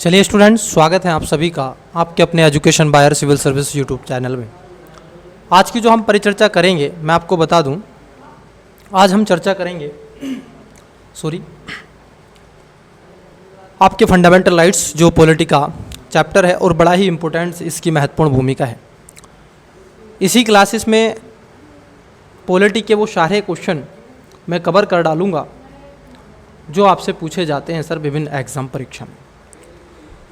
चलिए स्टूडेंट्स, स्वागत है आप सभी का आपके अपने education buyer civil service YouTube channel में। आज की जो हम परिचर्चा करेंगे, मैं आपको बता दूं, आज हम चर्चा करेंगे आपके फंडामेंटल राइट्स जो पॉलिटी का चैप्टर है और बड़ा ही इम्पोर्टेंट इसकी महत्वपूर्ण भूमिका है। इसी क्लासेस में पॉलिटी के वो सारे क्वेश्चन मैं कवर कर डालूँगा जो आपसे पूछे जाते हैं सर विभिन्न एग्ज़ाम परीक्षा में।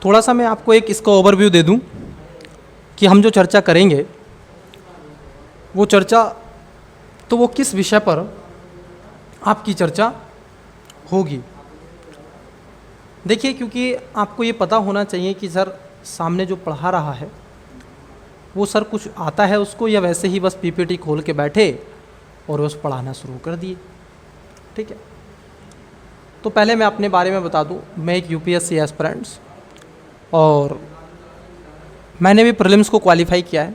थोड़ा सा मैं आपको एक इसका ओवरव्यू दे दूं कि हम जो चर्चा करेंगे वो चर्चा तो वो किस विषय पर आपकी चर्चा होगी। देखिए, क्योंकि आपको ये पता होना चाहिए कि सर सामने जो पढ़ा रहा है वो सर कुछ आता है उसको, या वैसे ही बस पीपीटी खोल के बैठे और बस पढ़ाना शुरू कर दिए। ठीक है, तो पहले मैं अपने बारे में बता दूं, मैं एक यूपीएससी एस्पिरेंट्स और मैंने भी प्रीलिम्स को क्वालिफाई किया है।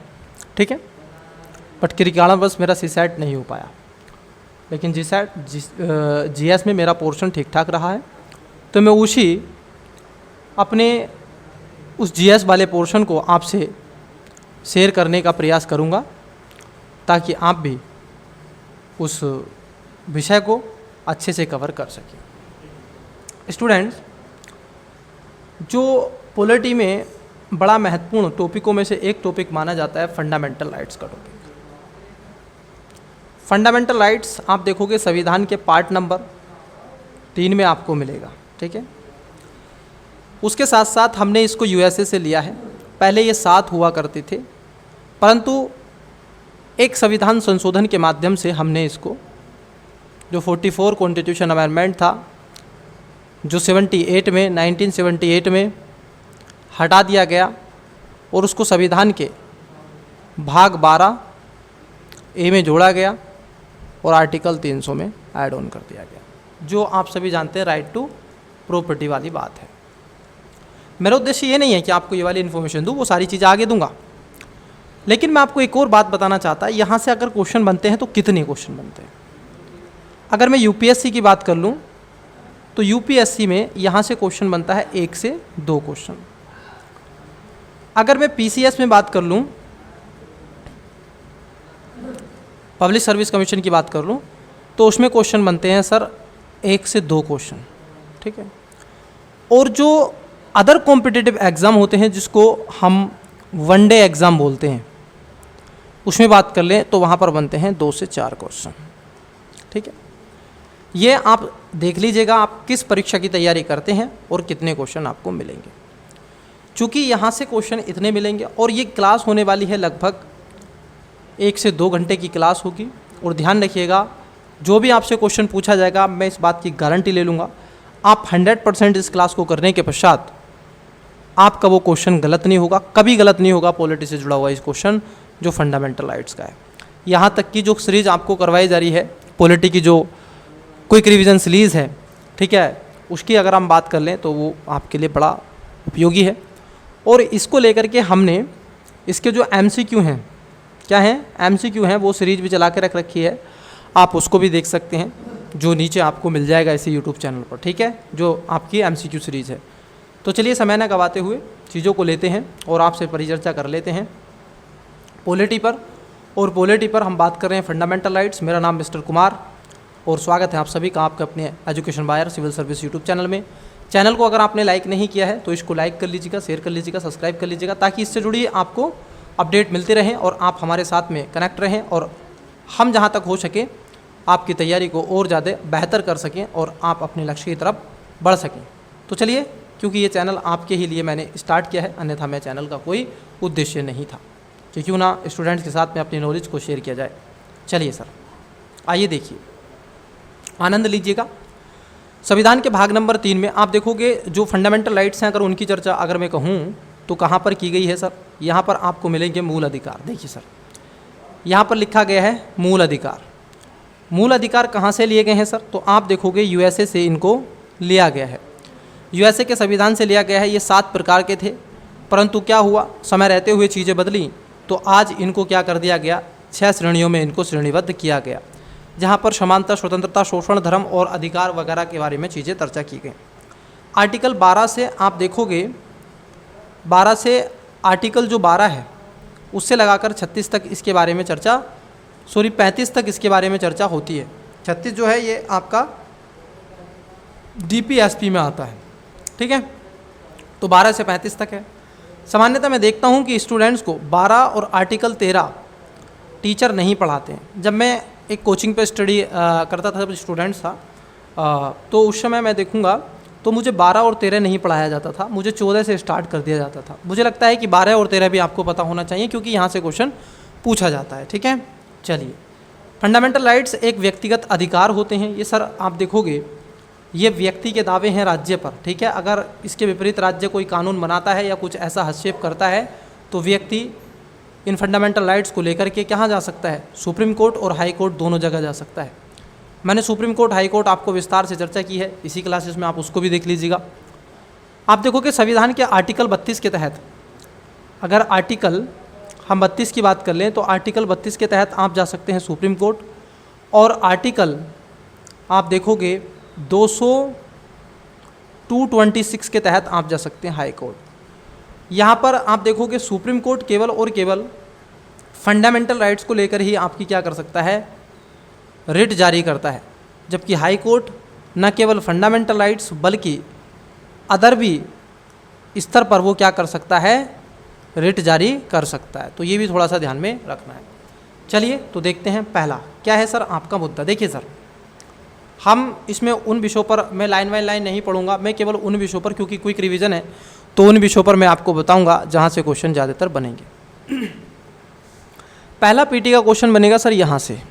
ठीक है, बट किसी कारणवश मेरा सीसैट नहीं हो पाया, लेकिन जीएस में मेरा पोर्शन ठीक ठाक रहा है। तो मैं अपने उस जीएस वाले पोर्शन को आपसे शेयर करने का प्रयास करूंगा ताकि आप भी उस विषय को अच्छे से कवर कर सकें। स्टूडेंट्स, जो पॉलिटी में बड़ा महत्वपूर्ण टॉपिकों में से एक टॉपिक माना जाता है फंडामेंटल राइट्स का टॉपिक। फंडामेंटल राइट्स आप देखोगे संविधान के पार्ट नंबर 3 में आपको मिलेगा। ठीक है, उसके साथ साथ हमने इसको यूएसए से लिया है। पहले ये 7 हुआ करते थे, परंतु एक संविधान संशोधन के माध्यम से हमने इसको, जो 44 कॉन्स्टिट्यूशन अमेंडमेंट था, जो 1978 में हटा दिया गया और उसको संविधान के भाग 12 ए में जोड़ा गया और आर्टिकल 300 में ऐड ऑन कर दिया गया, जो आप सभी जानते हैं राइट टू प्रॉपर्टी वाली बात है। मेरा उद्देश्य ये नहीं है कि आपको ये वाली इन्फॉर्मेशन दूँ, वो सारी चीज़ें आगे दूंगा, लेकिन मैं आपको एक और बात बताना चाहता है। यहाँ से अगर क्वेश्चन बनते हैं तो कितने क्वेश्चन बनते हैं। अगर मैं यूपीएससी की बात कर लूँ तो यूपीएससी में यहाँ से क्वेश्चन बनता है 1 से 2 क्वेश्चन। अगर मैं पीसीएस में बात कर लूँ, पब्लिक सर्विस कमीशन की बात कर लूँ, तो उसमें क्वेश्चन बनते हैं सर 1 से 2 क्वेश्चन। ठीक है, और जो अदर कॉम्पिटिटिव एग्ज़ाम होते हैं जिसको हम वनडे एग्ज़ाम बोलते हैं, उसमें बात कर लें तो वहाँ पर बनते हैं 2 से 4 क्वेश्चन। ठीक है, ये आप देख लीजिएगा आप किस परीक्षा की तैयारी करते हैं और कितने क्वेश्चन आपको मिलेंगे। चूँकि यहाँ से क्वेश्चन इतने मिलेंगे और ये क्लास होने वाली है लगभग 1 से 2 घंटे की क्लास होगी। और ध्यान रखिएगा, जो भी आपसे क्वेश्चन पूछा जाएगा मैं इस बात की गारंटी ले लूँगा, आप 100% इस क्लास को करने के पश्चात आपका वो क्वेश्चन गलत नहीं होगा, कभी गलत नहीं होगा। पॉलिटी से जुड़ा हुआ इस क्वेश्चन जो फंडामेंटल राइट्स का है। यहाँ तक कि जो सीरीज आपको करवाई जा रही है पॉलिटी की, जो क्विक रिवीजन सीरीज़ है, ठीक है, उसकी अगर हम बात कर लें तो वो आपके लिए बड़ा उपयोगी है। और इसको लेकर के हमने इसके जो एमसीक्यू हैं, क्या हैं एमसीक्यू हैं, वो सीरीज भी चला के रख रखी है, आप उसको भी देख सकते हैं, जो नीचे आपको मिल जाएगा इसी यूट्यूब चैनल पर। ठीक है, जो आपकी एमसीक्यू सीरीज़ है। तो चलिए समय न गवाते हुए चीज़ों को लेते हैं और आपसे परिचर्चा कर लेते हैं पॉलिटी पर। और पॉलिटी पर हम बात कर रहे हैं फंडामेंटल राइट्स। मेरा नाम मिस्टर कुमार और स्वागत है आप सभी का आपके अपने education buyer civil service YouTube channel में। चैनल को अगर आपने लाइक नहीं किया है तो इसको लाइक कर लीजिएगा, शेयर कर लीजिएगा, सब्सक्राइब कर लीजिएगा, ताकि इससे जुड़ी आपको अपडेट मिलते रहें और आप हमारे साथ में कनेक्ट रहें और हम जहाँ तक हो सके आपकी तैयारी को और ज़्यादा बेहतर कर सकें और आप अपने लक्ष्य की तरफ बढ़ सकें। तो चलिए, क्योंकि ये चैनल आपके ही लिए मैंने स्टार्ट किया है, अन्यथा मैं चैनल का कोई उद्देश्य नहीं था कि क्यों ना स्टूडेंट्स के साथ में अपनी नॉलेज को शेयर किया जाए। चलिए सर, आइए देखिए, आनंद लीजिएगा। संविधान के भाग नंबर 3 में आप देखोगे जो फंडामेंटल राइट्स हैं, अगर उनकी चर्चा अगर मैं कहूँ तो कहाँ पर की गई है सर, यहाँ पर आपको मिलेंगे मूल अधिकार। देखिए सर, यहाँ पर लिखा गया है मूल अधिकार। मूल अधिकार कहाँ से लिए गए हैं सर, तो आप देखोगे यूएसए से इनको लिया गया है। यूएसए के संविधान से लिया गया है। ये 7 प्रकार के थे, परंतु क्या हुआ, समय रहते हुए चीज़ें बदली, तो आज इनको क्या कर दिया गया, 6 श्रेणियों में इनको श्रेणीबद्ध किया गया, जहाँ पर समानता, स्वतंत्रता, शोषण, धर्म और अधिकार वगैरह के बारे में चीज़ें चर्चा की गई। आर्टिकल 12 से आप देखोगे 12 से आर्टिकल जो 12 है उससे लगाकर 36 तक इसके बारे में चर्चा 35 तक इसके बारे में चर्चा होती है। 36 जो है ये आपका DPSP में आता है, ठीक है। तो 12 से 35 तक है। सामान्यतः मैं देखता हूँ कि स्टूडेंट्स को 12 और आर्टिकल 13 टीचर नहीं पढ़ाते हैं। जब मैं एक कोचिंग पे स्टडी करता था, जब स्टूडेंट्स था तो उस समय मैं देखूँगा तो मुझे 12 और 13 नहीं पढ़ाया जाता था, मुझे 14 से स्टार्ट कर दिया जाता था। मुझे लगता है कि 12 और 13 भी आपको पता होना चाहिए क्योंकि यहाँ से क्वेश्चन पूछा जाता है, ठीक है। चलिए, फंडामेंटल राइट्स एक व्यक्तिगत अधिकार होते हैं। ये सर आप देखोगे ये व्यक्ति के दावे हैं राज्य पर, ठीक है। अगर इसके विपरीत राज्य कोई कानून बनाता है या कुछ ऐसा हस्तक्षेप करता है तो व्यक्ति इन फंडामेंटल राइट्स को लेकर के कहाँ जा सकता है? सुप्रीम कोर्ट और हाई कोर्ट दोनों जगह जा सकता है। मैंने सुप्रीम कोर्ट हाई कोर्ट आपको विस्तार से चर्चा की है इसी क्लासेस में, आप उसको भी देख लीजिएगा। आप देखो कि संविधान के आर्टिकल 32 के तहत, अगर आर्टिकल हम 32 की बात कर लें तो आर्टिकल 32 के तहत आप जा सकते हैं सुप्रीम कोर्ट, और आर्टिकल आप देखोगे 226 के तहत आप जा सकते हैं हाई कोर्ट। यहाँ पर आप देखोगे सुप्रीम कोर्ट केवल और केवल फंडामेंटल राइट्स को लेकर ही आपकी क्या कर सकता है? रिट जारी करता है, जबकि हाई कोर्ट न केवल फंडामेंटल राइट्स बल्कि अदर भी स्तर पर वो क्या कर सकता है? रिट जारी कर सकता है। तो ये भी थोड़ा सा ध्यान में रखना है। चलिए तो देखते हैं पहला क्या है सर आपका मुद्दा। देखिए सर, हम इसमें उन विषयों पर मैं लाइन बाय लाइन नहीं पढ़ूंगा, मैं केवल उन विषयों पर, क्योंकि क्विक रिवीजन है तो उन विषयों पर मैं आपको बताऊंगा जहां से क्वेश्चन ज़्यादातर बनेंगे। पहला पीटी का क्वेश्चन बनेगा सर यहाँ से।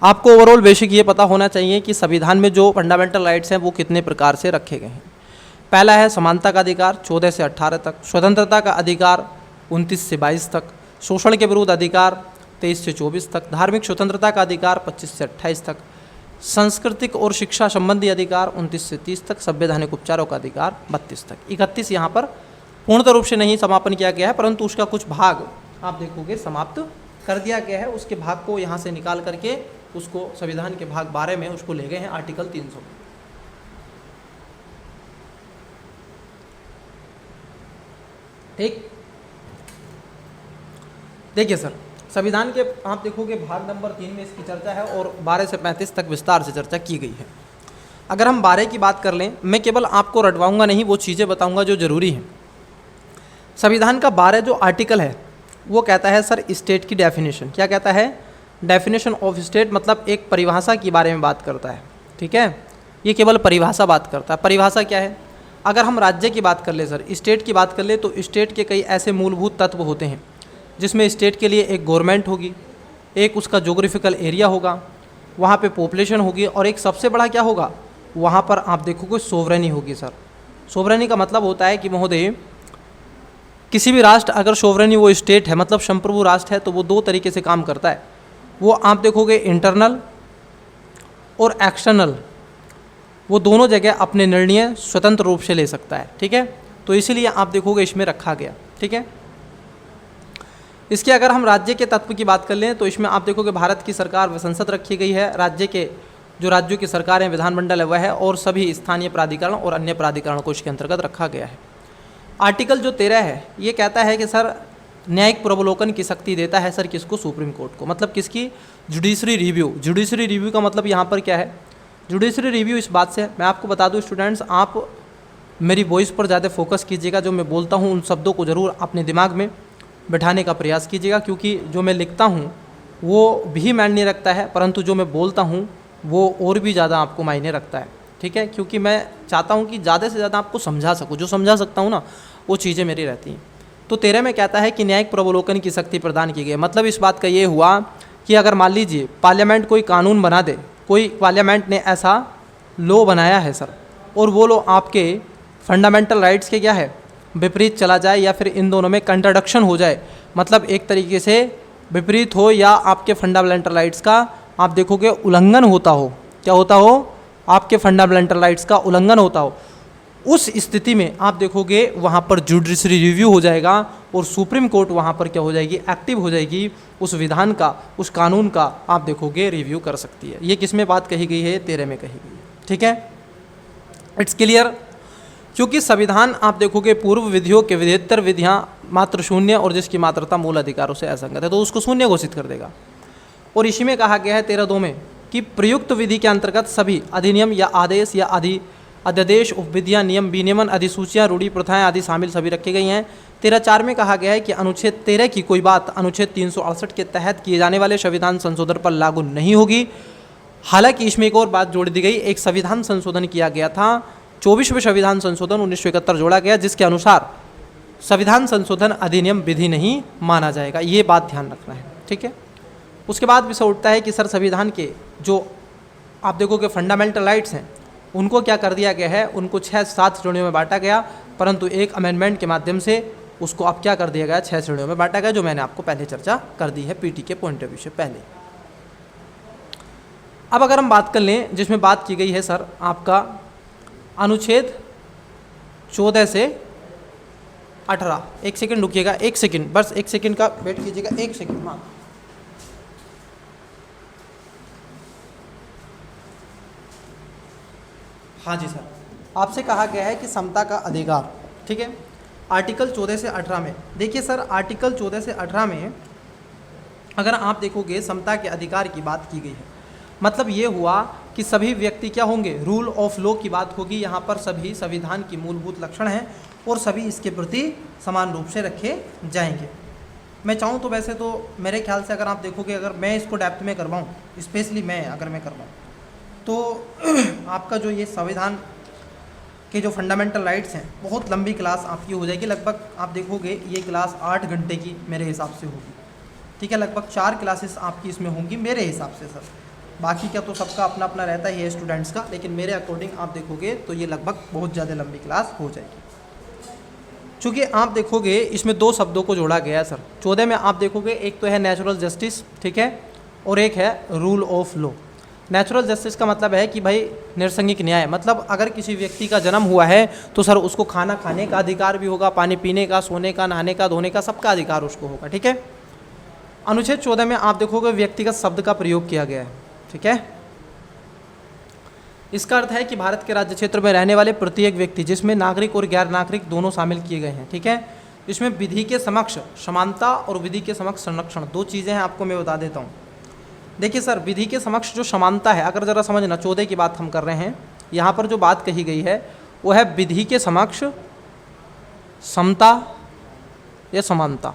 आपको ओवरऑल बेसिक ये पता होना चाहिए कि संविधान में जो फंडामेंटल राइट्स हैं वो कितने प्रकार से रखे गए हैं। पहला है समानता का अधिकार 14 से 18 तक, स्वतंत्रता का अधिकार 29 से 22 तक, शोषण के विरुद्ध अधिकार 23 से 24 तक, धार्मिक स्वतंत्रता का अधिकार 25 से 28 तक, सांस्कृतिक और शिक्षा संबंधी अधिकार 29 से 30 तक, संवैधानिक उपचारों का अधिकार 32 तक। 31 यहाँ पर पूर्णतः रूप से नहीं समापन किया गया है, परंतु उसका कुछ भाग आप देखोगे समाप्त कर दिया गया है। उसके भाग को यहाँ से निकाल करके उसको संविधान के भाग 12 में उसको ले गए हैं आर्टिकल 300। ठीक, देखिए सर, संविधान के आप देखोगे भाग नंबर 3 में इसकी चर्चा है और 12 से 35 तक विस्तार से चर्चा की गई है। अगर हम 12 की बात कर लें, मैं केवल आपको रटवाऊंगा नहीं, वो चीज़ें बताऊंगा जो जरूरी हैं। संविधान का 12 जो आर्टिकल है वो कहता है सर स्टेट की डेफिनेशन। क्या कहता है? डेफिनेशन ऑफ स्टेट, मतलब एक परिभाषा के बारे में बात करता है, ठीक है। ये केवल परिभाषा बात करता है। परिभाषा क्या है? अगर हम राज्य की बात कर ले सर, स्टेट की बात कर ले, तो स्टेट के कई ऐसे मूलभूत तत्व होते हैं जिसमें स्टेट के लिए एक गवर्नमेंट होगी, एक उसका जोग्राफिकल एरिया होगा, वहाँ पे पॉपुलेशन होगी, और एक सबसे बड़ा क्या होगा? वहाँ पर आप देखोगे सोवरेनी होगी सर। सोवरेनी का मतलब होता है कि महोदय किसी भी राष्ट्र अगर सोवरेनी वो स्टेट है, मतलब संप्रभु राष्ट्र है, तो वो दो तरीके से काम करता है। वो आप देखोगे इंटरनल और एक्सटर्नल, वो दोनों जगह अपने निर्णय स्वतंत्र रूप से ले सकता है, ठीक है। तो इसीलिए आप देखोगे इसमें रखा गया, ठीक है। इसके अगर हम राज्य के तत्व की बात कर लें तो इसमें आप देखोगे भारत की सरकार व संसद रखी गई है, राज्य के जो राज्यों की सरकार है विधानमंडल है वह है, और सभी स्थानीय प्राधिकरण और अन्य प्राधिकरण को इसके अंतर्गत रखा गया है। आर्टिकल जो 13 है ये कहता है कि सर न्यायिक प्रवलोकन की शक्ति देता है सर किसको? सुप्रीम कोर्ट को। मतलब किसकी? Judiciary review. जुडिशरी रिव्यू का मतलब यहाँ पर क्या है? जुडिशरी रिव्यू इस बात से, मैं आपको बता दूँ स्टूडेंट्स, आप मेरी वॉइस पर ज़्यादा फोकस कीजिएगा। जो मैं बोलता हूँ उन शब्दों को ज़रूर अपने दिमाग में बैठाने का प्रयास कीजिएगा, क्योंकि जो मैं लिखता हूँ वो भी मायने रखता है, परंतु जो मैं बोलता हूँ वो और भी ज़्यादा आपको मायने रखता है, ठीक है। क्योंकि मैं चाहता हूँ कि ज़्यादा से ज़्यादा आपको समझा सकूँ, जो समझा सकता हूँ ना वो चीज़ें मेरी रहती हैं। तो 13 में कहता है कि न्यायिक प्रवलोकन की शक्ति प्रदान की गई। मतलब इस बात का ये हुआ कि अगर मान लीजिए पार्लियामेंट कोई कानून बना दे, कोई पार्लियामेंट ने ऐसा लॉ बनाया है सर, और वो लॉ आपके फंडामेंटल राइट्स के क्या है विपरीत चला जाए, या फिर इन दोनों में कंट्राडिक्शन हो जाए, मतलब एक तरीके से विपरीत हो या आपके फंडामेंटल राइट्स का आप देखोगे उल्लंघन होता हो, क्या होता हो? आपके फंडामेंटल राइट्स का उल्लंघन होता हो, उस स्थिति में आप देखोगे वहाँ पर जुडिशरी रिव्यू हो जाएगा और सुप्रीम कोर्ट वहाँ पर क्या हो जाएगी? एक्टिव हो जाएगी, उस विधान का, उस कानून का आप देखोगे रिव्यू कर सकती है। ये किस में बात कही गई है? 13 में कही गई है, ठीक है। It's clear. क्योंकि संविधान आप देखोगे पूर्व विधियों के विधितर विधियां मात्र शून्य और जिसकी मात्रता मूल अधिकारों से असंगत है तो उसको शून्य घोषित कर देगा। और इसी में कहा गया है 13(2) में कि प्रयुक्त विधि के अंतर्गत सभी अधिनियम या आदेश या अध्यादेश उपविधियां नियम विनियमन अधिसूचियां रूढ़ी प्रथाएं आदि शामिल सभी रखी गई हैं। 13(4) में कहा गया है कि अनुच्छेद 13 की कोई बात अनुच्छेद 368 के तहत किए जाने वाले संविधान संशोधन पर लागू नहीं होगी। हालांकि इसमें एक और बात जोड़ दी गई, एक संविधान संशोधन किया गया था 24वें संविधान संशोधन 1971 जोड़ा गया, जिसके अनुसार संविधान संशोधन अधिनियम विधि नहीं माना जाएगा। ये बात ध्यान रखना है, ठीक है। उसके बाद विषय उठता है कि सर संविधान के जो आप देखोगे फंडामेंटल राइट्स हैं उनको क्या कर दिया गया है, उनको 6-7 श्रेणियों में बांटा गया, परंतु एक अमेंडमेंट के माध्यम से उसको अब क्या कर दिया गया, 6 श्रेणियों में बांटा गया, जो मैंने आपको पहले चर्चा कर दी है पीटी के पॉइंट ऑफ व्यू से पहले। अब अगर हम बात कर लें जिसमें बात की गई है सर आपका अनुच्छेद 14 से 18, एक सेकंड रुकिएगा, एक सेकंड, बस एक सेकंड का वेट कीजिएगा, एक सेकंड। हाँ जी सर, आपसे कहा गया है कि समता का अधिकार, ठीक है, आर्टिकल 14 से 18 में। देखिए सर आर्टिकल 14 से 18 में अगर आप देखोगे समता के अधिकार की बात की गई है, मतलब ये हुआ कि सभी व्यक्ति क्या होंगे, रूल ऑफ लॉ की बात होगी। यहाँ पर सभी संविधान की मूलभूत लक्षण हैं और सभी इसके प्रति समान रूप से रखे जाएंगे। मैं चाहूँ तो वैसे तो मेरे ख्याल से अगर आप देखोगे, अगर मैं इसको डेप्थ में करवाऊँ, स्पेशली मैं अगर मैं करवाऊँ तो आपका जो ये संविधान के जो फंडामेंटल राइट्स हैं बहुत लंबी क्लास आपकी हो जाएगी। लगभग आप देखोगे ये क्लास 8 घंटे की मेरे हिसाब से होगी, ठीक है। लगभग 4 क्लासेस आपकी इसमें होंगी मेरे हिसाब से सर। बाकी क्या तो सबका अपना अपना रहता ही है स्टूडेंट्स का, लेकिन मेरे अकॉर्डिंग आप देखोगे तो ये लगभग बहुत ज़्यादा लंबी क्लास हो जाएगी। चूँकि आप देखोगे इसमें 2 शब्दों को जोड़ा गया है सर 14 में। आप देखोगे एक तो है नेचुरल जस्टिस, ठीक है, और एक है rule of law. Natural justice का मतलब है कि भाई नैसर्गिक न्याय, मतलब अगर किसी व्यक्ति का जन्म हुआ है तो सर उसको खाना खाने का अधिकार भी होगा, पानी पीने का, सोने का, नहाने का, धोने का, सबका अधिकार उसको होगा, ठीक है। अनुच्छेद 14 में आप देखोगे व्यक्तिगत शब्द का प्रयोग किया गया है, ठीक है। इसका अर्थ है कि भारत के राज्य क्षेत्र में रहने वाले प्रत्येक व्यक्ति, जिसमें नागरिक और गैर नागरिक दोनों शामिल किए गए हैं, ठीक है। इसमें विधि के समक्ष समानता और विधि के समक्ष संरक्षण 2 चीज़ें हैं, आपको मैं बता देता हूँ। देखिए सर विधि के समक्ष जो समानता है, अगर ज़रा समझना 14 की बात हम कर रहे हैं, यहाँ पर जो बात कही गई है वो है विधि के समक्ष समता या समानता।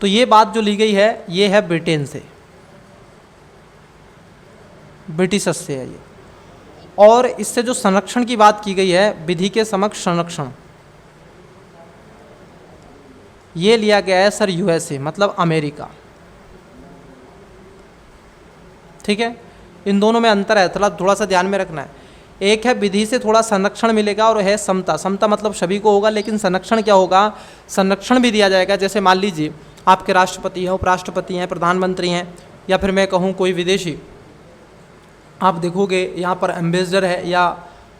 तो ये बात जो ली गई है ये है ब्रिटेन से, ब्रिटिशर्स से है ये। और इससे जो संरक्षण की बात की गई है, विधि के समक्ष संरक्षण, ये लिया गया है सर यूएसए, मतलब अमेरिका, ठीक है। इन दोनों में अंतर है, थोड़ा सा ध्यान में रखना है। एक है विधि से थोड़ा संरक्षण मिलेगा और है समता। समता मतलब सभी को होगा, लेकिन संरक्षण क्या होगा, संरक्षण भी दिया जाएगा। जैसे मान लीजिए आपके राष्ट्रपति हैं, उपराष्ट्रपति हैं, प्रधानमंत्री हैं, या फिर मैं कहूँ कोई विदेशी, आप देखोगे यहाँ पर एम्बेसडर है या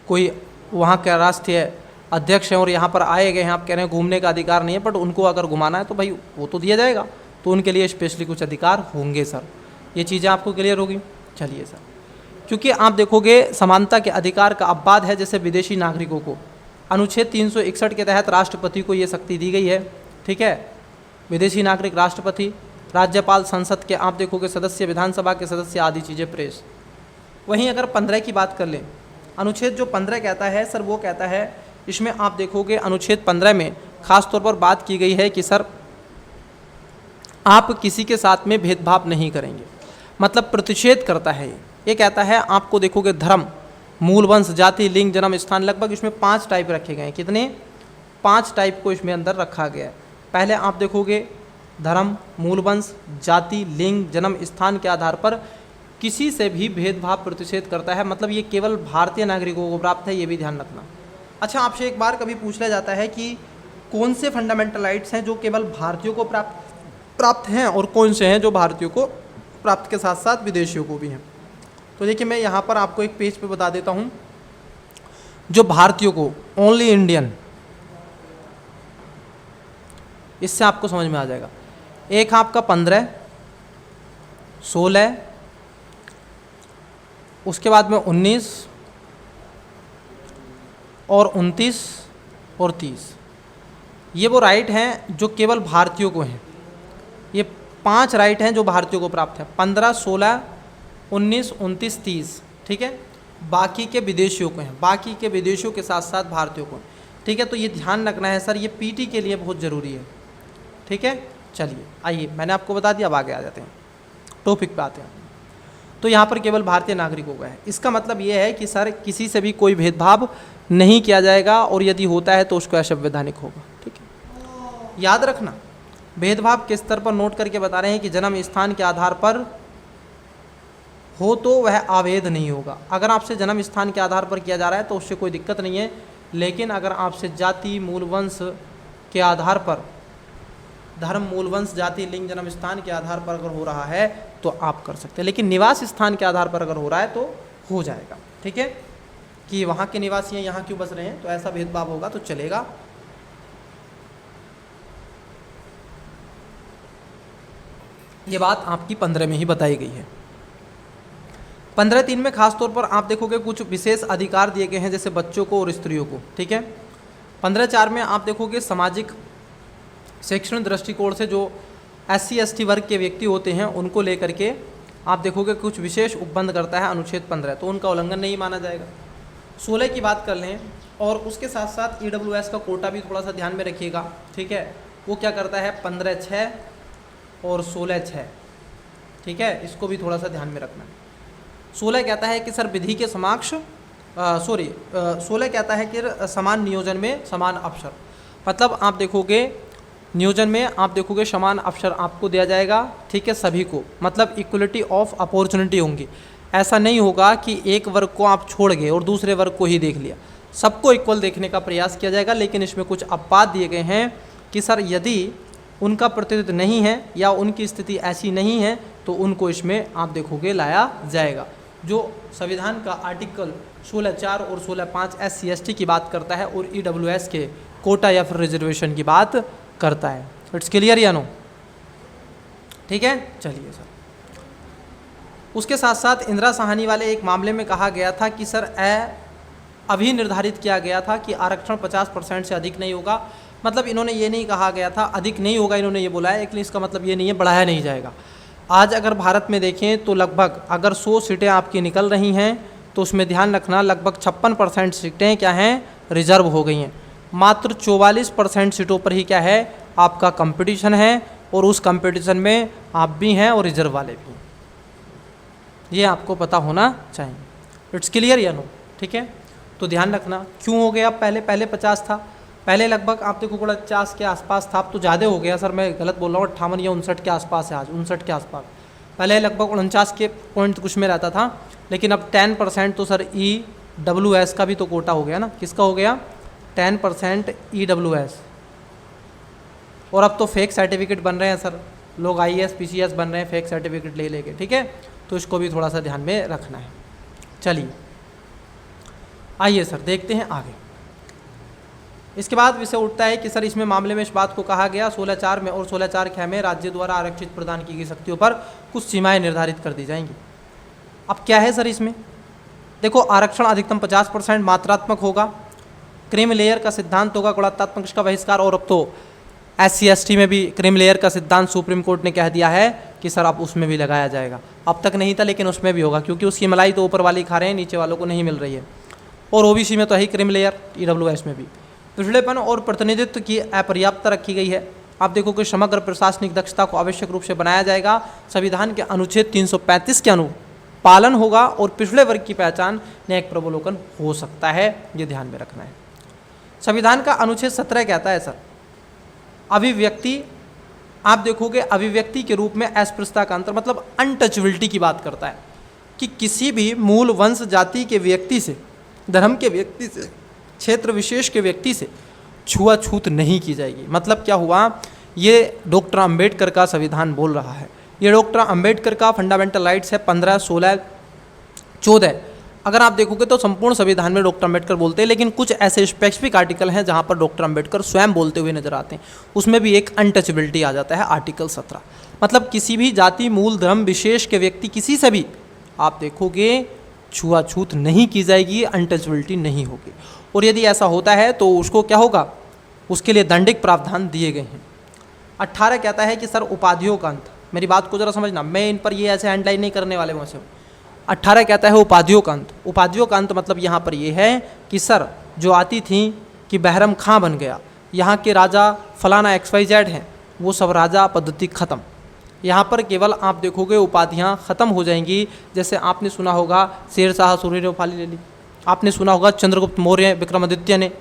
कोई वहाँ का राष्ट्रीय अध्यक्ष है और यहाँ पर आए गए हैं, आप कह रहे हैं घूमने का अधिकार नहीं है, बट उनको अगर घुमाना है तो भाई वो तो दिया जाएगा, तो उनके लिए स्पेशली कुछ अधिकार होंगे सर। ये चीज़ें आपको क्लियर होगी। चलिए सर, क्योंकि आप देखोगे समानता के अधिकार का अपवाद है, जैसे विदेशी नागरिकों को अनुच्छेद 361 के तहत राष्ट्रपति को ये शक्ति दी गई है, ठीक है। विदेशी नागरिक राष्ट्रपति, राज्यपाल, संसद के आप देखोगे सदस्य, विधानसभा के सदस्य आदि चीज़ें, प्रेस। वहीं अगर 15 की बात कर लें, अनुच्छेद जो 15 कहता है सर, वो कहता है, इसमें आप देखोगे अनुच्छेद 15 में खास तौर पर बात की गई है कि सर आप किसी के साथ में भेदभाव नहीं करेंगे, मतलब प्रतिषेध करता है ये कहता है। आपको देखोगे धर्म, मूल वंश, जाति, लिंग, जन्म स्थान, लगभग इसमें 5 टाइप रखे गए हैं। कितने? 5 टाइप को इसमें अंदर रखा गया है। पहले आप देखोगे धर्म, मूल वंश, जाति, लिंग, जन्म स्थान के आधार पर किसी से भी भेदभाव प्रतिषेध करता है, मतलब ये केवल भारतीय नागरिकों को प्राप्त है, ये भी ध्यान रखना। अच्छा, आपसे एक बार कभी पूछ लिया जाता है कि कौन से फंडामेंटल राइट्स हैं जो केवल भारतीयों को प्राप्त हैं और कौन से हैं जो भारतीयों को प्राप्त के साथ साथ विदेशियों को भी हैं। तो देखिए मैं यहाँ पर आपको एक पेज पे बता देता हूँ जो भारतीयों को, ओनली इंडियन, इससे आपको समझ में आ जाएगा। एक आपका 15, 16, उसके बाद में 19 और 29 और 30, ये वो राइट हैं जो केवल भारतीयों को हैं। ये 5 राइट हैं जो भारतीयों को प्राप्त है, 15, 16, 19, 29, 30, ठीक है। बाकी के विदेशियों को हैं, बाकी के विदेशियों के साथ साथ भारतीयों को, ठीक है। तो ये ध्यान रखना है सर, ये पीटी के लिए बहुत ज़रूरी है, ठीक है। चलिए आइए, मैंने आपको बता दिया, अब आगे आ जाते हैं, टॉपिक पे आते हैं। तो यहाँ पर केवल भारतीय नागरिकों का है। इसका मतलब ये है कि सर किसी से भी कोई भेदभाव नहीं किया जाएगा, और यदि होता है तो उसको असंवैधानिक होगा, ठीक है। याद रखना, भेदभाव किस स्तर पर नोट करके बता रहे हैं कि जन्म स्थान के आधार पर हो तो वह अवैध नहीं होगा। अगर आपसे जन्म स्थान के आधार पर किया जा रहा है तो उससे कोई दिक्कत नहीं है, लेकिन अगर आपसे जाति, मूल वंश के आधार पर, धर्म, मूल वंश, जाति, लिंग, जन्म स्थान के आधार पर अगर हो रहा है तो आप कर सकते हैं, लेकिन निवास स्थान के आधार पर अगर हो रहा है तो हो जाएगा, ठीक है। कि वहाँ के निवासी हैं, यहाँ क्यों बस रहे हैं, तो ऐसा भेदभाव होगा तो चलेगा। ये बात आपकी 15 में ही बताई गई है। 15.3 में खासतौर पर आप देखोगे कुछ विशेष अधिकार दिए गए हैं, जैसे बच्चों को और स्त्रियों को, ठीक है। 15.4 में आप देखोगे सामाजिक शैक्षणिक दृष्टिकोण से जो SC ST वर्ग के व्यक्ति होते हैं उनको लेकर के आप देखोगे कुछ विशेष उपबंध करता है अनुच्छेद 15, तो उनका उल्लंघन नहीं माना जाएगा। 16 की बात कर लें, और उसके साथ साथ EWS का कोटा भी थोड़ा सा ध्यान में रखिएगा, ठीक है। वो क्या करता है, 15.6 और 16.6, ठीक है, इसको भी थोड़ा सा ध्यान में रखना है। 16 कहता है कि सर विधि के समक्ष 16 कहता है कि समान नियोजन में समान अवसर, मतलब आप देखोगे नियोजन में आप देखोगे समान अवसर आपको दिया जाएगा, ठीक है, सभी को, मतलब इक्वलिटी ऑफ अपॉर्चुनिटी होंगी। ऐसा नहीं होगा कि एक वर्ग को आप छोड़ गए और दूसरे वर्ग को ही देख लिया, सबको इक्वल देखने का प्रयास किया जाएगा। लेकिन इसमें कुछ अपवाद दिए गए हैं कि सर यदि उनका प्रतिनिधित्व नहीं है या उनकी स्थिति ऐसी नहीं है तो उनको इसमें आप देखोगे लाया जाएगा। जो संविधान का आर्टिकल 16.4 और 16.5 SC ST की बात करता है और EWS के कोटा या फिर रिजर्वेशन की बात करता है। इट्स क्लियर या नो, ठीक है। चलिए सर, उसके साथ साथ इंदिरा साहनी वाले एक मामले में कहा गया था कि सर अभी निर्धारित किया गया था कि आरक्षण 50% से अधिक नहीं होगा, मतलब इन्होंने ये नहीं कहा गया था अधिक नहीं होगा, इन्होंने ये बोला है, लेकिन इसका मतलब ये नहीं है बढ़ाया नहीं जाएगा। आज अगर भारत में देखें तो लगभग अगर 100 सीटें आपकी निकल रही हैं तो उसमें ध्यान रखना लगभग 56% सीटें क्या हैं, रिजर्व हो गई हैं। मात्र 44% सीटों पर ही क्या है, आपका कंपटीशन है, और उस कंपटीशन में आप भी हैं और रिजर्व वाले भी हैं। ये आपको पता होना चाहिए। इट्स क्लियर या नो, ठीक है। तो ध्यान रखना क्यों हो गया, पहले 50 था, पहले लगभग आप देखो 50 के आसपास था, अब तो ज़्यादा हो गया सर, मैं गलत बोल रहा हूँ, 58 या 59 के आसपास है आज, 59 के आसपास। पहले लगभग 49 के पॉइंट कुछ में रहता था, लेकिन अब 10% तो सर EWS का भी तो कोटा हो गया ना। किसका हो गया, 10% EWS। और अब तो फेक सर्टिफिकेट बन रहे हैं सर, लोग IAS PCS बन रहे हैं फेक सर्टिफिकेट ले लेके, ठीक है। तो इसको भी थोड़ा सा ध्यान में रखना है। चलिए आइए सर देखते हैं आगे। इसके बाद विषय उठता है कि सर इसमें मामले में इस बात को कहा गया 16.4 में और 16.4 में राज्य द्वारा आरक्षित प्रदान की गई शक्तियों पर कुछ सीमाएं निर्धारित कर दी जाएंगी। अब क्या है सर इसमें, देखो आरक्षण अधिकतम 50% मात्रात्मक होगा, क्रीम लेयर का सिद्धांत होगा, गुणात्मक इसका बहिष्कार, और अब तो SC ST में भी क्रीम लेयर का सिद्धांत सुप्रीम कोर्ट ने कह दिया है कि सर अब उसमें भी लगाया जाएगा। अब तक नहीं था लेकिन उसमें भी होगा, क्योंकि उसकी मलाई तो ऊपर वाली खा रहे हैं, नीचे वालों को नहीं मिल रही है। और OBC में तो है ही क्रीम लेयर, EWS में भी। पिछड़ेपन और प्रतिनिधित्व की अपर्याप्तता रखी गई है। आप देखो कि समग्र प्रशासनिक दक्षता को आवश्यक रूप से बनाया जाएगा, संविधान के अनुच्छेद 335 के अनुपालन होगा, और पिछड़े वर्ग की पहचान न्यायिक प्रवलोकन हो सकता है, ये ध्यान में रखना है। संविधान का अनुच्छेद 17 कहता है सर अभिव्यक्ति, आप देखोगे अभिव्यक्ति के रूप में अस्पृश्यता का अंतर, मतलब अनटचेबिलिटी की बात करता है कि किसी भी मूल वंश जाति के व्यक्ति से, धर्म के व्यक्ति से, क्षेत्र विशेष के व्यक्ति से छुआछूत नहीं की जाएगी। मतलब क्या हुआ, ये डॉक्टर अंबेडकर का संविधान बोल रहा है, ये डॉक्टर अंबेडकर का फंडामेंटल राइट्स है 15, 16, 14। अगर आप देखोगे तो संपूर्ण संविधान में डॉक्टर अंबेडकर बोलते हैं, लेकिन कुछ ऐसे स्पेसिफिक आर्टिकल हैं जहां पर डॉक्टर अंबेडकर स्वयं बोलते हुए नजर आते हैं। उसमें भी एक अनटचेबिलिटी आ जाता है, आर्टिकल 17, मतलब किसी भी जाति, मूल, धर्म विशेष के व्यक्ति किसी से भी आप देखोगे छुआछूत नहीं की जाएगी, अनटचेबिलिटी नहीं होगी। और यदि ऐसा होता है तो उसको क्या होगा, उसके लिए दंडिक प्रावधान दिए गए हैं। 18 कहता है कि सर उपाधियों का अंत, मेरी बात को जरा समझना, मैं इन पर ये ऐसे हैंडलाइन नहीं करने वाले मुझसे। 18 कहता है उपाधियों का अंत। उपाधियों का अंत मतलब यहाँ पर ये है कि सर जो आती थी कि बहरम खां बन गया, यहाँ के राजा फलाना XYZ हैं, वो सब राजा पद्धति खत्म। यहाँ पर केवल आप देखोगे उपाधियाँ ख़त्म हो जाएंगी। जैसे आपने सुना होगा शेरशाह सूरी ने उपाधि ले ली, आपने सुना होगा चंद्रगुप्त मौर्य विक्रमादित्य ने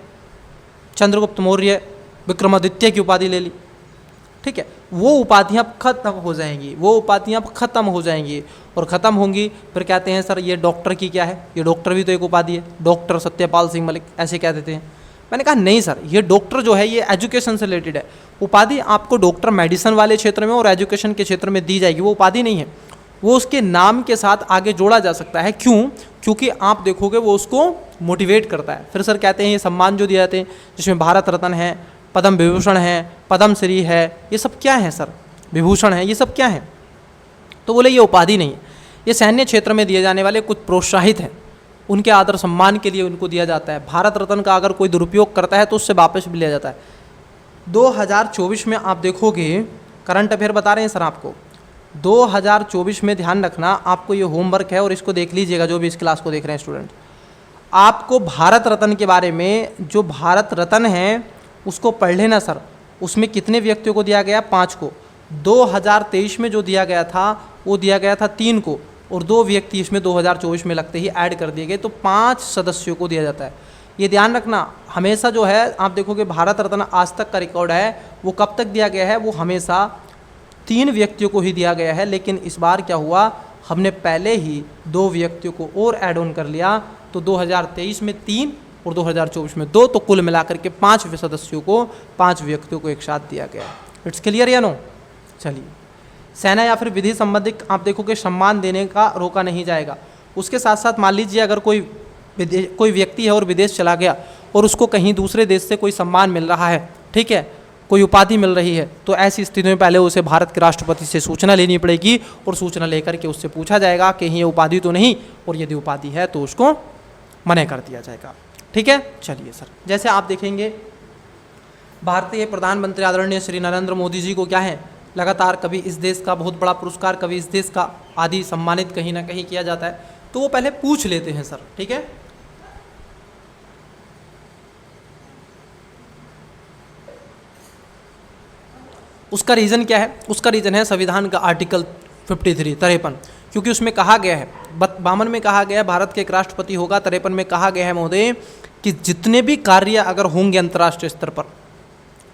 चंद्रगुप्त मौर्य विक्रमादित्य की उपाधि ले ली, ठीक है। वो उपाधियाँ खत्म हो जाएंगी, वो उपाधियाँ खत्म हो जाएंगी और ख़त्म होंगी। फिर कहते हैं सर ये डॉक्टर की क्या है, ये डॉक्टर भी तो एक उपाधि है, डॉक्टर सत्यपाल सिंह मलिक ऐसे कह देते हैं। मैंने कहा नहीं सर, ये डॉक्टर जो है ये एजुकेशन से रिलेटेड है। उपाधि आपको डॉक्टर मेडिसिन वाले क्षेत्र में और एजुकेशन के क्षेत्र में दी जाएगी, वो उपाधि नहीं है, वो उसके नाम के साथ आगे जोड़ा जा सकता है। क्यों? क्योंकि आप देखोगे वो उसको मोटिवेट करता है। फिर सर कहते हैं ये सम्मान जो दिए जाते हैं, जिसमें भारत रत्न है, पद्म विभूषण है, पद्मश्री है, ये सब क्या है सर, विभूषण है, ये सब क्या है? तो बोले ये उपाधि नहीं है, ये सैन्य क्षेत्र में दिए जाने वाले कुछ प्रोत्साहित हैं, उनके आदर सम्मान के लिए उनको दिया जाता है। भारत रत्न का अगर कोई दुरुपयोग करता है तो उससे वापस भी लिया जाता है। 2024 में आप देखोगे, करंट अफेयर बता रहे हैं सर आपको, 2024 में ध्यान रखना, आपको ये होमवर्क है और इसको देख लीजिएगा जो भी इस क्लास को देख रहे हैं स्टूडेंट। आपको भारत रत्न के बारे में, जो भारत रत्न है उसको पढ़ लेना सर। उसमें कितने व्यक्तियों को दिया गया? 5 को। 2023 में जो दिया गया था वो दिया गया था 3 को, और 2 व्यक्ति इसमें 2024 में लगते ही ऐड कर दिए गए, तो 5 सदस्यों को दिया जाता है। ये ध्यान रखना, हमेशा जो है आप देखोगे भारत रत्न आज तक का रिकॉर्ड है वो कब तक दिया गया है, वो हमेशा 3 व्यक्तियों को ही दिया गया है। लेकिन इस बार क्या हुआ, हमने पहले ही 2 व्यक्तियों को और ऐड ऑन कर लिया, तो 2023 में 3 और 2024 में 2, तो कुल मिलाकर के 5 सदस्यों को, 5 व्यक्तियों को एक साथ दिया गया। इट्स क्लियर या नो? चलिए, सेना या फिर विधि संबंधित आप देखोगे सम्मान देने का रोका नहीं जाएगा। उसके साथ साथ मान लीजिए अगर कोई व्यक्ति है और विदेश चला गया और उसको कहीं दूसरे देश से कोई सम्मान मिल रहा है, ठीक है, कोई उपाधि मिल रही है, तो ऐसी स्थिति में पहले उसे भारत के राष्ट्रपति से सूचना लेनी पड़ेगी और सूचना लेकर के उससे पूछा जाएगा कि ये उपाधि तो नहीं, और यदि उपाधि है तो उसको मना कर दिया जाएगा, ठीक है। चलिए सर, जैसे आप देखेंगे भारतीय प्रधानमंत्री आदरणीय श्री नरेंद्र मोदी जी को क्या है, लगातार कभी इस देश का बहुत बड़ा पुरस्कार, कभी इस देश का आदि सम्मानित कहीं ना कहीं किया जाता है, तो वो पहले पूछ लेते हैं सर, ठीक है। उसका रीज़न क्या है? उसका रीज़न है संविधान का आर्टिकल 53 क्योंकि उसमें कहा गया है, 52 में कहा गया है भारत के एक राष्ट्रपति होगा, 53 में कहा गया है महोदय कि जितने भी कार्य अगर होंगे अंतर्राष्ट्रीय स्तर पर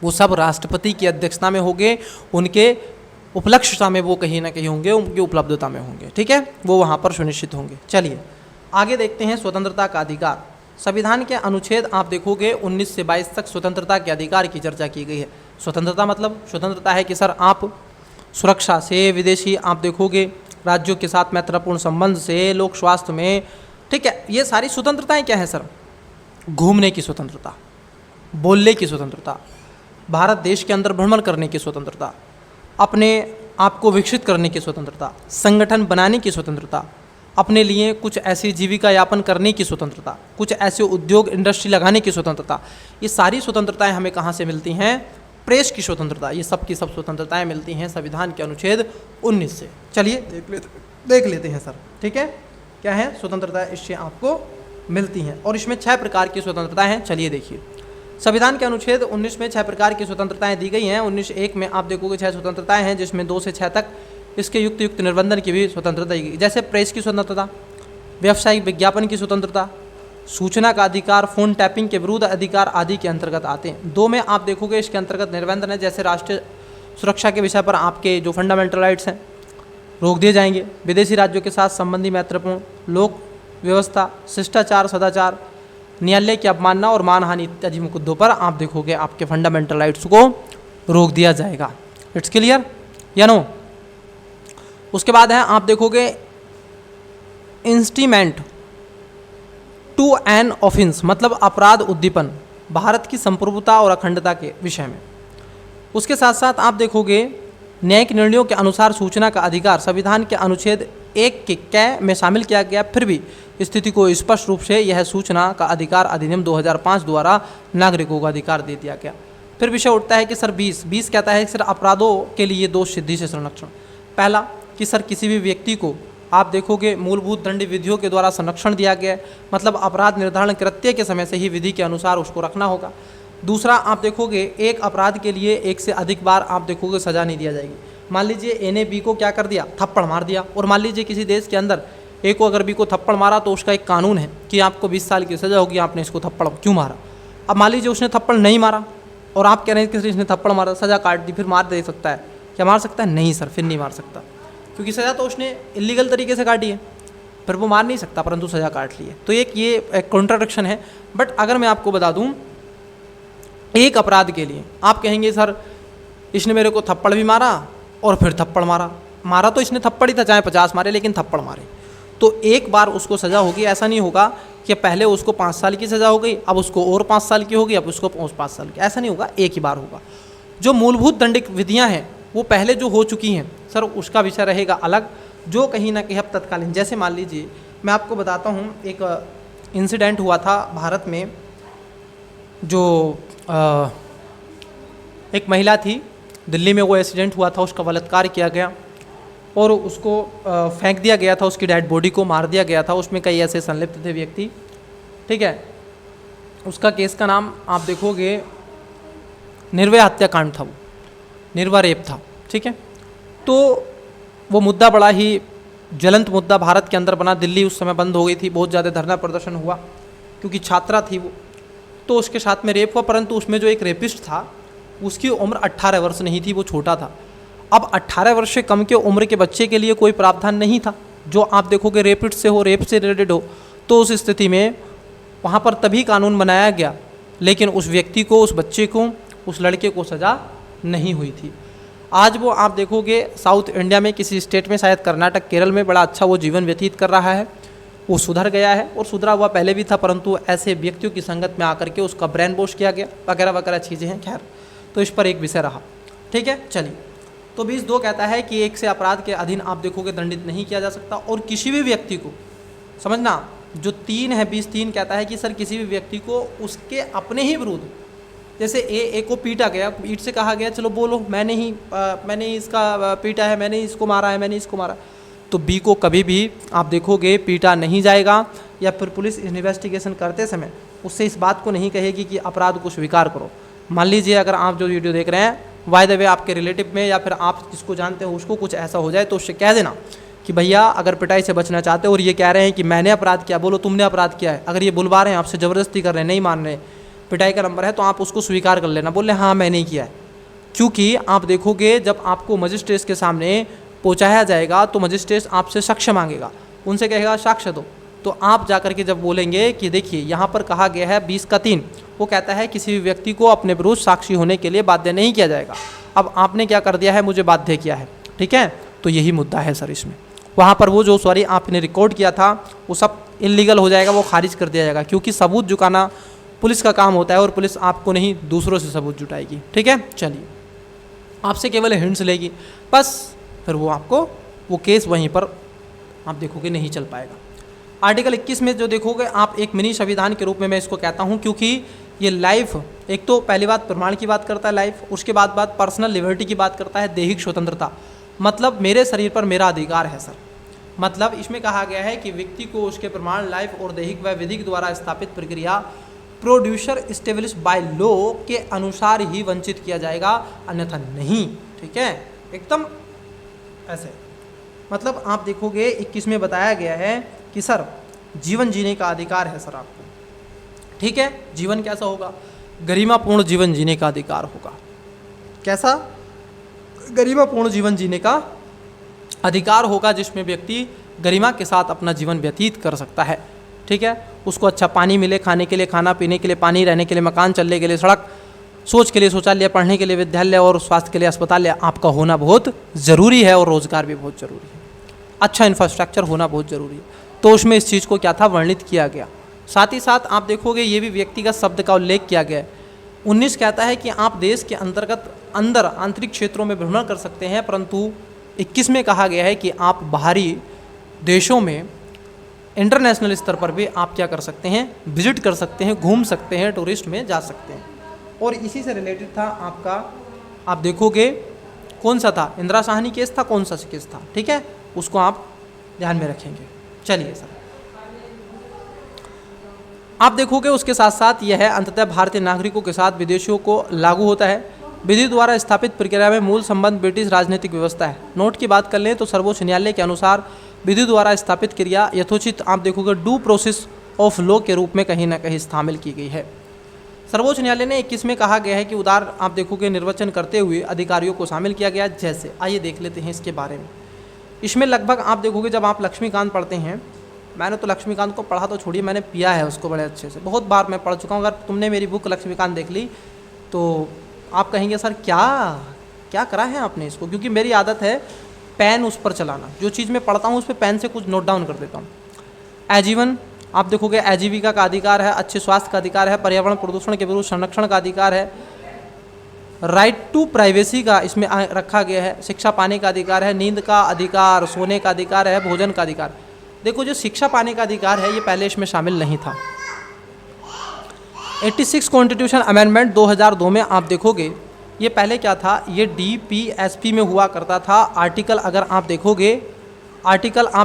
वो सब राष्ट्रपति की अध्यक्षता में होंगे, उनके उपलक्ष्यता में वो कहीं ना कहीं होंगे, उनकी उपलब्धता में होंगे, ठीक है, वो वहाँ पर सुनिश्चित होंगे। चलिए आगे देखते हैं स्वतंत्रता का अधिकार। संविधान के अनुच्छेद आप देखोगे 19 से 22 तक स्वतंत्रता के अधिकार की चर्चा की गई है। स्वतंत्रता मतलब स्वतंत्रता है कि सर आप सुरक्षा से, विदेशी आप देखोगे राज्यों के साथ मैत्रीपूर्ण संबंध से, लोक स्वास्थ्य में, ठीक है, ये सारी स्वतंत्रताएं क्या है सर? घूमने की स्वतंत्रता, बोलने की स्वतंत्रता, भारत देश के अंदर भ्रमण करने की स्वतंत्रता, अपने आप को विकसित करने की स्वतंत्रता, संगठन बनाने की स्वतंत्रता, अपने लिए कुछ ऐसी जीविका यापन करने की स्वतंत्रता, कुछ ऐसे उद्योग इंडस्ट्री लगाने की स्वतंत्रता, ये सारी स्वतंत्रताएं हमें कहाँ से मिलती हैं? प्रेस की स्वतंत्रता, ये सब की सब स्वतंत्रताएं मिलती हैं संविधान के अनुच्छेद 19 से। चलिए देख लेते हैं सर, ठीक है, क्या है स्वतंत्रता इससे आपको मिलती हैं, और इसमें 6 प्रकार की स्वतंत्रताएं हैं। चलिए देखिए, संविधान के अनुच्छेद 19 में 6 प्रकार की स्वतंत्रताएं दी गई हैं। 19(1) में आप देखोगे 6 स्वतंत्रताएं हैं, जिसमें 2 से 6 तक इसके युक्त निर्बंधन की भी स्वतंत्रता दी गई, जैसे प्रेस की स्वतंत्रता, व्यावसायिक विज्ञापन की स्वतंत्रता, सूचना का अधिकार, फोन टैपिंग के विरुद्ध अधिकार आदि के अंतर्गत आते हैं। 2 में आप देखोगे इसके अंतर्गत निर्बंधन है, जैसे राष्ट्रीय सुरक्षा के विषय पर आपके जो फंडामेंटल राइट्स हैं रोक दिए जाएंगे, विदेशी राज्यों के साथ संबंधी महत्वपूर्ण लोक व्यवस्था, शिष्टाचार, सदाचार, न्यायालय की अवमानना और मानहानि इत्यादि मुद्दों पर आप देखोगे आपके फंडामेंटल राइट्स को रोक दिया जाएगा। इट्स क्लियर या नो? उसके बाद है आप देखोगे इंस्ट्रीमेंट टू एन ऑफेंस, मतलब अपराध उद्दीपन, भारत की संप्रभुता और अखंडता के विषय में। उसके साथ साथ आप देखोगे न्यायिक निर्णयों के अनुसार सूचना का अधिकार संविधान के अनुच्छेद 1 के कै में शामिल किया गया, फिर भी स्थिति को स्पष्ट रूप से यह सूचना का अधिकार अधिनियम 2005 द्वारा नागरिकों को अधिकार दे दिया गया। फिर विषय उठता है कि सर 20 कहता है कि सर अपराधों के लिए दोष सिद्धि से संरक्षण। पहला कि सर किसी भी व्यक्ति को आप देखोगे मूलभूत दंड विधियों के द्वारा संरक्षण दिया गया है, मतलब अपराध निर्धारण कृत्य के समय से ही विधि के अनुसार उसको रखना होगा। दूसरा आप देखोगे एक अपराध के लिए एक से अधिक बार आप देखोगे सजा नहीं दिया जाएगी। मान लीजिए ए ने बी को क्या कर दिया, थप्पड़ मार दिया, और मान लीजिए किसी देश के अंदर ए को अगर बी को थप्पड़ मारा तो उसका एक कानून है कि आपको 20 साल की सजा होगी, आपने इसको थप्पड़ क्यों मारा। अब मान लीजिए उसने थप्पड़ नहीं मारा और आप कह रहे हैं कि इसने थप्पड़ मारा, सजा काट दी, फिर मार दे सकता है क्या, मार सकता है? नहीं सर, फिर नहीं मार सकता, क्योंकि सजा तो उसने इलीगल तरीके से काटी है, फिर वो मार नहीं सकता, परंतु सजा काट ली है। तो ये एक कॉन्ट्राडिक्शन है। बट अगर मैं आपको बता दूं, एक अपराध के लिए आप कहेंगे सर इसने मेरे को थप्पड़ भी मारा और फिर थप्पड़ मारा तो इसने थप्पड़ ही था, चाहे 50 मारे लेकिन थप्पड़ मारे, तो एक बार उसको सज़ा होगी। ऐसा नहीं होगा कि पहले उसको 5 साल की सज़ा हो गई, अब उसको और 5 साल की होगी, अब उसको 5 साल की, ऐसा नहीं होगा, एक ही बार होगा। जो मूलभूत दंडिक विधियां हैं वो पहले जो हो चुकी हैं सर उसका विषय रहेगा अलग, जो कहीं ना कहीं अब तत्कालीन, जैसे मान लीजिए मैं आपको बताता हूँ, एक इंसिडेंट हुआ था भारत में, जो एक महिला थी, दिल्ली में वो एक्सीडेंट हुआ था, उसका बलात्कार किया गया और उसको फेंक दिया गया था, उसकी डेड बॉडी को मार दिया गया था। उसमें कई ऐसे संलिप्त थे व्यक्ति, ठीक है। उसका केस का नाम आप देखोगे निर्भया हत्याकांड था, वो निर्भया रेप था, ठीक है। तो वो मुद्दा बड़ा ही ज्वलंत मुद्दा भारत के अंदर बना। दिल्ली उस समय बंद हो गई थी, बहुत ज़्यादा धरना प्रदर्शन हुआ क्योंकि छात्रा थी वो, तो उसके साथ में रेप हुआ, परंतु उसमें जो एक रेपिस्ट था उसकी उम्र 18 वर्ष नहीं थी, वो छोटा था। अब 18 वर्ष से कम के उम्र के बच्चे के लिए कोई प्रावधान नहीं था, जो आप देखोगे रेपिस्ट से हो, रेप से रिलेटेड हो, तो उस स्थिति में वहाँ पर तभी कानून बनाया गया, लेकिन उस व्यक्ति को, उस बच्चे को, उस लड़के को सज़ा नहीं हुई थी। आज वो आप देखोगे साउथ इंडिया में किसी स्टेट में, शायद कर्नाटक, केरल में, बड़ा अच्छा वो जीवन व्यतीत कर रहा है, वो सुधर गया है और सुधरा हुआ पहले भी था, परंतु ऐसे व्यक्तियों की संगत में आकर के उसका ब्रेन वॉश किया गया, वगैरह वगैरह चीज़ें हैं। खैर, तो इस पर एक विषय रहा, ठीक है। चलिए, तो 20(2) कहता है कि एक से अपराध के अधीन आप देखोगे दंडित नहीं किया जा सकता, और किसी भी व्यक्ति को, समझना, जो 3 है 20(3) कहता है कि सर किसी भी व्यक्ति को उसके अपने ही विरुद्ध, जैसे ए को पीटा गया, पीट से कहा गया चलो बोलो मैंने ही इसका पीटा है, मैंने इसको मारा है, मैंने इसको मारा, तो बी को कभी भी आप देखोगे पीटा नहीं जाएगा, या फिर पुलिस इन्वेस्टिगेशन करते समय उससे इस बात को नहीं कहेगी कि अपराध को स्वीकार करो। मान लीजिए अगर आप जो वीडियो देख रहे हैं, बाय द वे आपके रिलेटिव में या फिर आप जिसको जानते हो उसको कुछ ऐसा हो जाए, तो उससे कह देना कि भैया अगर पिटाई से बचना चाहते हो और ये कह रहे हैं कि मैंने अपराध किया, बोलो तुमने अपराध किया है। अगर ये बुलवा रहे हैं, आपसे ज़बरदस्ती कर रहे हैं, नहीं मान रहे, पिटाई का नंबर है, तो आप उसको स्वीकार कर लेना, बोल रहे हाँ मैंने ही किया है। क्योंकि आप देखोगे जब आपको मजिस्ट्रेट के सामने पहुँचाया जाएगा तो मजिस्ट्रेट आपसे साक्ष्य मांगेगा, उनसे कहेगा साक्ष्य दो, तो आप जाकर के जब बोलेंगे कि देखिए यहाँ पर कहा गया है 20(3), वो कहता है किसी भी व्यक्ति को अपने विरुद्ध साक्षी होने के लिए बाध्य नहीं किया जाएगा। अब आपने क्या कर दिया है, मुझे बाध्य किया है, ठीक है, तो यही मुद्दा है सर इसमें। वहाँ पर वो जो आपने रिकॉर्ड किया था वो सब इलीगल हो जाएगा, वो खारिज कर दिया जाएगा, क्योंकि सबूत जुटाना पुलिस का काम होता है और पुलिस आपको नहीं दूसरों से सबूत जुटाएगी, ठीक है। चलिए, आपसे केवल हिंट्स लेगी बस, फिर वो आपको वो केस वहीं पर आप देखोगे नहीं चल पाएगा। आर्टिकल 21 में जो देखोगे आप, एक मिनी संविधान के रूप में मैं इसको कहता हूँ, क्योंकि ये लाइफ, एक तो पहली बात प्रमाण की बात करता है लाइफ, उसके बाद पर्सनल लिबर्टी की बात करता है, दैहिक स्वतंत्रता, मतलब मेरे शरीर पर मेरा अधिकार है सर। मतलब इसमें कहा गया है कि व्यक्ति को उसके प्रमाण, लाइफ और दैहिक व विधिक द्वारा स्थापित प्रक्रिया प्रोड्यूसर स्टेब्लिश बाय लॉ के अनुसार ही वंचित किया जाएगा, अन्यथा नहीं, ठीक है, एकदम ऐसे। मतलब आप देखोगे 21 में बताया गया है कि सर जीवन जीने का अधिकार है सर आपको, ठीक है। जीवन कैसा होगा, गरिमापूर्ण जीवन जीने का अधिकार होगा। कैसा, गरिमापूर्ण जीवन जीने का अधिकार होगा, जिसमें व्यक्ति गरिमा के साथ अपना जीवन व्यतीत कर सकता है, ठीक है। उसको अच्छा पानी मिले, खाने के लिए खाना, पीने के लिए पानी, रहने के लिए मकान, चलने के लिए सड़क, सोच के लिए शौचालय, पढ़ने के लिए विद्यालय और स्वास्थ्य के लिए अस्पताल आपका होना बहुत ज़रूरी है, और रोज़गार भी बहुत ज़रूरी है, अच्छा इंफ्रास्ट्रक्चर होना बहुत ज़रूरी है। तो उसमें इस चीज़ को क्या था, वर्णित किया गया। साथ ही साथ आप देखोगे ये भी व्यक्तिगत शब्द का उल्लेख किया गया है। 19 कहता है कि आप देश के अंदर आंतरिक क्षेत्रों में भ्रमण कर सकते हैं, परंतु 21 में कहा गया है कि आप बाहरी देशों में इंटरनेशनल स्तर पर भी आप क्या कर सकते हैं, विजिट कर सकते हैं, घूम सकते हैं, टूरिस्ट में जा सकते हैं। और इसी से रिलेटेड था आपका, आप देखोगे कौन सा था, इंदिरा साहनी केस था, कौन सा केस था, ठीक है, उसको आप ध्यान में रखेंगे। चलिए सर, आप देखोगे उसके साथ साथ यह है अंततः भारतीय नागरिकों के साथ विदेशियों को लागू होता है। विधि द्वारा स्थापित प्रक्रिया में मूल संबंध ब्रिटिश राजनीतिक व्यवस्था है। नोट की बात कर लें तो सर्वोच्च न्यायालय के अनुसार विधि द्वारा स्थापित क्रिया यथोचित आप देखोगे ड्यू प्रोसेस ऑफ लॉ के रूप में कहीं ना कहीं शामिल की गई है। सर्वोच्च न्यायालय ने 21 में कहा गया है कि उदार आप देखोगे निर्वचन करते हुए अधिकारियों को शामिल किया गया। जैसे आइए देख लेते हैं इसके बारे में। इसमें लगभग आप देखोगे जब आप लक्ष्मीकांत पढ़ते हैं, मैंने तो लक्ष्मीकांत को पढ़ा तो छोड़िए, मैंने पिया है उसको बड़े अच्छे से, बहुत बार मैं पढ़ चुका हूँ। अगर तुमने मेरी बुक लक्ष्मीकांत देख ली तो आप कहेंगे सर क्या करा है आपने इसको, क्योंकि मेरी आदत है पेन उस पर चलाना, जो चीज़ मैं पढ़ता हूँ उस पर पेन से कुछ नोट डाउन कर देता हूँ। आजीवन आप देखोगे आजीविका का अधिकार है, अच्छे स्वास्थ्य का अधिकार है, पर्यावरण प्रदूषण के विरुद्ध संरक्षण का अधिकार है, राइट टू प्राइवेसी का इसमें रखा गया है, शिक्षा पाने का अधिकार है, नींद का अधिकार, सोने का अधिकार है, भोजन का अधिकार। देखो जो शिक्षा पाने का अधिकार है ये पहले इसमें शामिल नहीं था। 86 कॉन्स्टिट्यूशन अमेंडमेंट 2002 में आप देखोगे ये पहले क्या था, ये DPSP में हुआ करता था। आर्टिकल अगर आप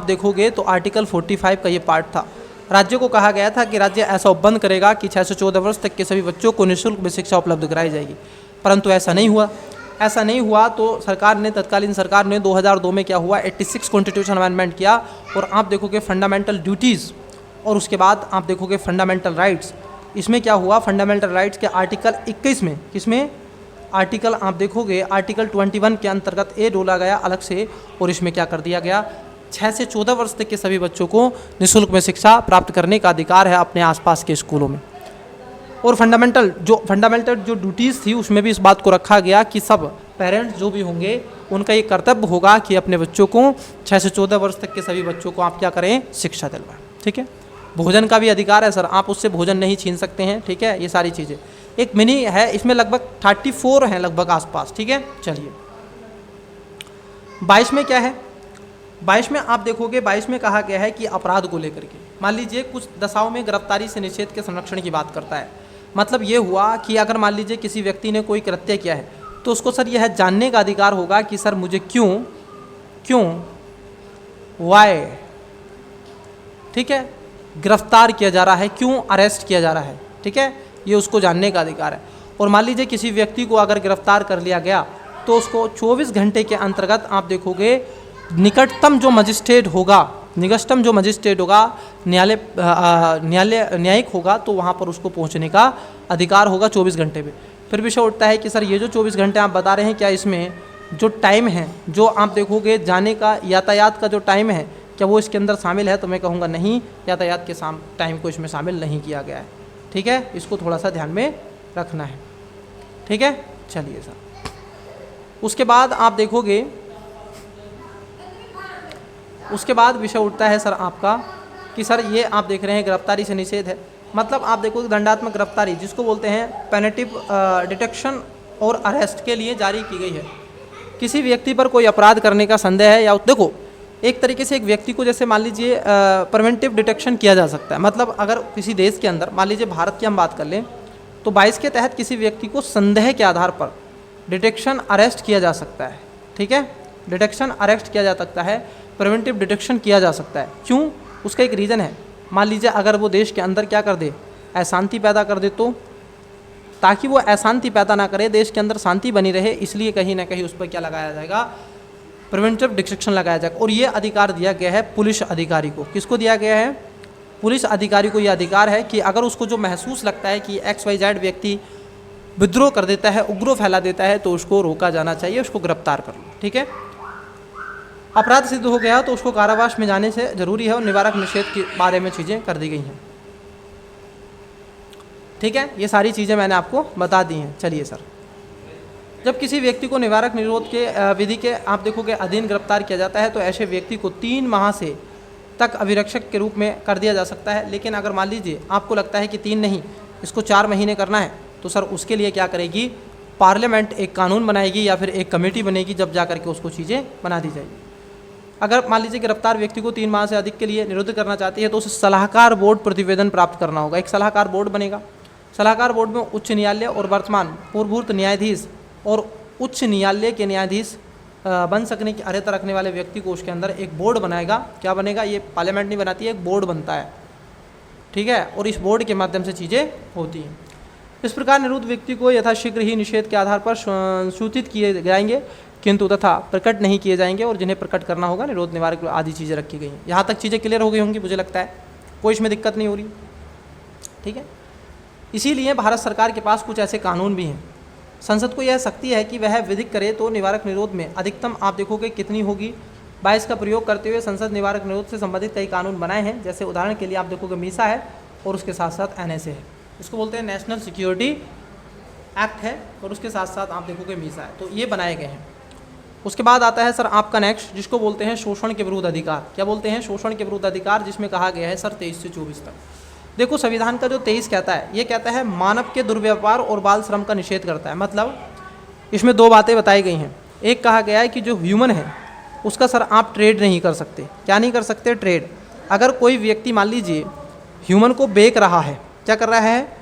देखोगे तो आर्टिकल 45 का ये पार्ट था। राज्यों को कहा गया था कि राज्य ऐसा उपबंध करेगा कि 6 से 14 वर्ष तक के सभी बच्चों को निःशुल्क में शिक्षा उपलब्ध कराई जाएगी, परंतु ऐसा नहीं हुआ। तो तत्कालीन सरकार ने 2002 में क्या हुआ, 86 कॉन्स्टिट्यूशन अमेंडमेंट किया। और आप देखोगे फंडामेंटल ड्यूटीज़ और उसके बाद आप देखोगे फंडामेंटल राइट्स। इसमें क्या हुआ, फंडामेंटल राइट्स के आर्टिकल 21 में, किसमें, आर्टिकल आप देखोगे आर्टिकल 21 के अंतर्गत ए डोला गया अलग से, और इसमें क्या कर दिया गया, 6 से 14 वर्ष तक के सभी बच्चों को निःशुल्क में शिक्षा प्राप्त करने का अधिकार है अपने आसपास के स्कूलों में। और फंडामेंटल जो ड्यूटीज़ थी उसमें भी इस बात को रखा गया कि सब पेरेंट्स जो भी होंगे उनका ये कर्तव्य होगा कि अपने बच्चों को 6 से 14 वर्ष तक के सभी बच्चों को आप क्या करें, शिक्षा दिलवाएं। ठीक है, भोजन का भी अधिकार है सर, आप उससे भोजन नहीं छीन सकते हैं। ठीक है, ये सारी चीज़ें एक मिनी है, इसमें लगभग 34 हैं लगभग आसपास। ठीक है, चलिए 22 में क्या है, 22 में आप देखोगे 22 में कहा गया है कि अपराध को लेकर के, मान लीजिए कुछ दशाओं में गिरफ्तारी से निषेध के संरक्षण की बात करता है। मतलब ये हुआ कि अगर मान लीजिए किसी व्यक्ति ने कोई कृत्य किया है तो उसको सर यह जानने का अधिकार होगा कि सर मुझे क्यों वाई, ठीक है, गिरफ्तार किया जा रहा है, क्यों अरेस्ट किया जा रहा है। ठीक है, ये उसको जानने का अधिकार है। और मान लीजिए किसी व्यक्ति को अगर गिरफ्तार कर लिया गया तो उसको 24 घंटे के अंतर्गत आप देखोगे निकटतम जो मजिस्ट्रेट होगा, न्यायिक होगा, तो वहाँ पर उसको पहुँचने का अधिकार होगा 24 घंटे में। फिर विषय उठता है कि सर ये जो 24 घंटे आप बता रहे हैं, क्या इसमें जो टाइम है, जो आप देखोगे जाने का यातायात का जो टाइम है, क्या वो इसके अंदर शामिल है? तो मैं कहूँगा नहीं, यातायात के टाइम को इसमें शामिल नहीं किया गया है। ठीक है, इसको थोड़ा सा ध्यान में रखना है। ठीक है, चलिए सर, उसके बाद आप देखोगे, उसके बाद विषय उठता है सर आपका कि सर ये आप देख रहे हैं गिरफ्तारी से निषेध है। मतलब आप देखोगे दंडात्मक गिरफ्तारी जिसको बोलते हैं पेनेटिव डिटेक्शन और अरेस्ट के लिए जारी की गई है। किसी व्यक्ति पर कोई अपराध करने का संदेह है, या देखो एक तरीके से एक व्यक्ति को जैसे मान लीजिए प्रिवेंटिव डिटेक्शन किया जा सकता है। मतलब अगर किसी देश के अंदर, मान लीजिए भारत की हम बात कर लें, तो 22 के तहत किसी व्यक्ति को संदेह के आधार पर डिटेक्शन अरेस्ट किया जा सकता है। ठीक है, डिटेक्शन अरेस्ट किया जा सकता है, प्रिवेंटिव डिटेक्शन किया जा सकता है। क्यों? उसका एक रीज़न है। मान लीजिए अगर वो देश के अंदर क्या कर दे, अशांति पैदा कर दे, तो ताकि वो अशांति पैदा ना करे, देश के अंदर शांति बनी रहे, इसलिए कहीं ना कहीं उस पर क्या लगाया जाएगा, प्रिवेंटिव डिटेक्शन लगाया जाएगा। और ये अधिकार दिया गया है पुलिस अधिकारी को। किसको दिया गया है? पुलिस अधिकारी को ये अधिकार है कि अगर उसको जो महसूस लगता है कि XYZ व्यक्ति विद्रोह कर देता है, उग्र फैला देता है, तो उसको रोका जाना चाहिए, उसको गिरफ्तार कर लो। ठीक है, अपराध सिद्ध हो गया तो उसको कारावास में जाने से जरूरी है, और निवारक निषेध के बारे में चीज़ें कर दी गई हैं। ठीक है, ये सारी चीज़ें मैंने आपको बता दी हैं। चलिए सर, जब किसी व्यक्ति को निवारक निरोध के विधि के आप देखोगे अधीन गिरफ्तार किया जाता है, तो ऐसे व्यक्ति को 3 माह से तक अभिरक्षक के रूप में कर दिया जा सकता है। लेकिन अगर मान लीजिए आपको लगता है कि 3 नहीं, इसको 4 महीने करना है, तो सर उसके लिए क्या करेगी, पार्लियामेंट एक कानून बनाएगी या फिर एक कमेटी बनेगी, जब जा करके उसको चीज़ें बना दी जाएगी। अगर मान लीजिए गिरफ्तार व्यक्ति को 3 माह से अधिक के लिए निरुद्ध करना चाहती है तो उसे सलाहकार बोर्ड प्रतिवेदन प्राप्त करना होगा। एक सलाहकार बोर्ड बनेगा। सलाहकार बोर्ड में उच्च न्यायालय और वर्तमान पूर्वभूत न्यायाधीश और उच्च न्यायालय के न्यायाधीश बन सकने की अर्हता रखने वाले व्यक्ति को उसके अंदर एक बोर्ड बनाएगा। क्या बनेगा? ये पार्लियामेंट नहीं बनाती है, एक बोर्ड बनता है, ठीक है, और इस बोर्ड के माध्यम से चीज़ें होती हैं। इस प्रकार निरुद्ध व्यक्ति को यथाशीघ्र ही निषेध के आधार पर सूचित किए जाएंगे, किंतु तथा प्रकट नहीं किए जाएंगे, और जिन्हें प्रकट करना होगा निरोध निवारक आदि चीज़ें रखी गई हैं। यहाँ तक चीज़ें क्लियर हो गई होंगी मुझे लगता है, कोई इसमें दिक्कत नहीं हो रही, ठीक है। इसीलिए भारत सरकार के पास कुछ ऐसे कानून भी हैं। संसद को यह शक्ति है कि वह विधिक करे तो निवारक निरोध में अधिकतम आप देखोगे कितनी होगी, 22 का प्रयोग करते हुए संसद निवारक निरोध से संबंधित कई कानून बनाए हैं। जैसे उदाहरण के लिए आप देखोगे मीसा है और उसके साथ साथ NSA है, इसको बोलते हैं नेशनल सिक्योरिटी एक्ट है, और उसके साथ साथ आप देखोगे मीसा है, तो ये बनाए गए हैं। उसके बाद आता है सर आपका नेक्स्ट, जिसको बोलते हैं शोषण के विरुद्ध अधिकार। क्या बोलते हैं? शोषण के विरुद्ध अधिकार, जिसमें कहा गया है सर 23 से 24 तक। देखो संविधान का जो 23 कहता है, ये कहता है मानव के दुर्व्यापार और बाल श्रम का निषेध करता है। मतलब इसमें 2 बातें बताई गई हैं। एक कहा गया है कि जो ह्यूमन है उसका सर आप ट्रेड नहीं कर सकते। क्या नहीं कर सकते? ट्रेड। अगर कोई व्यक्ति मान लीजिए ह्यूमन को बेच रहा है, क्या कर रहा है?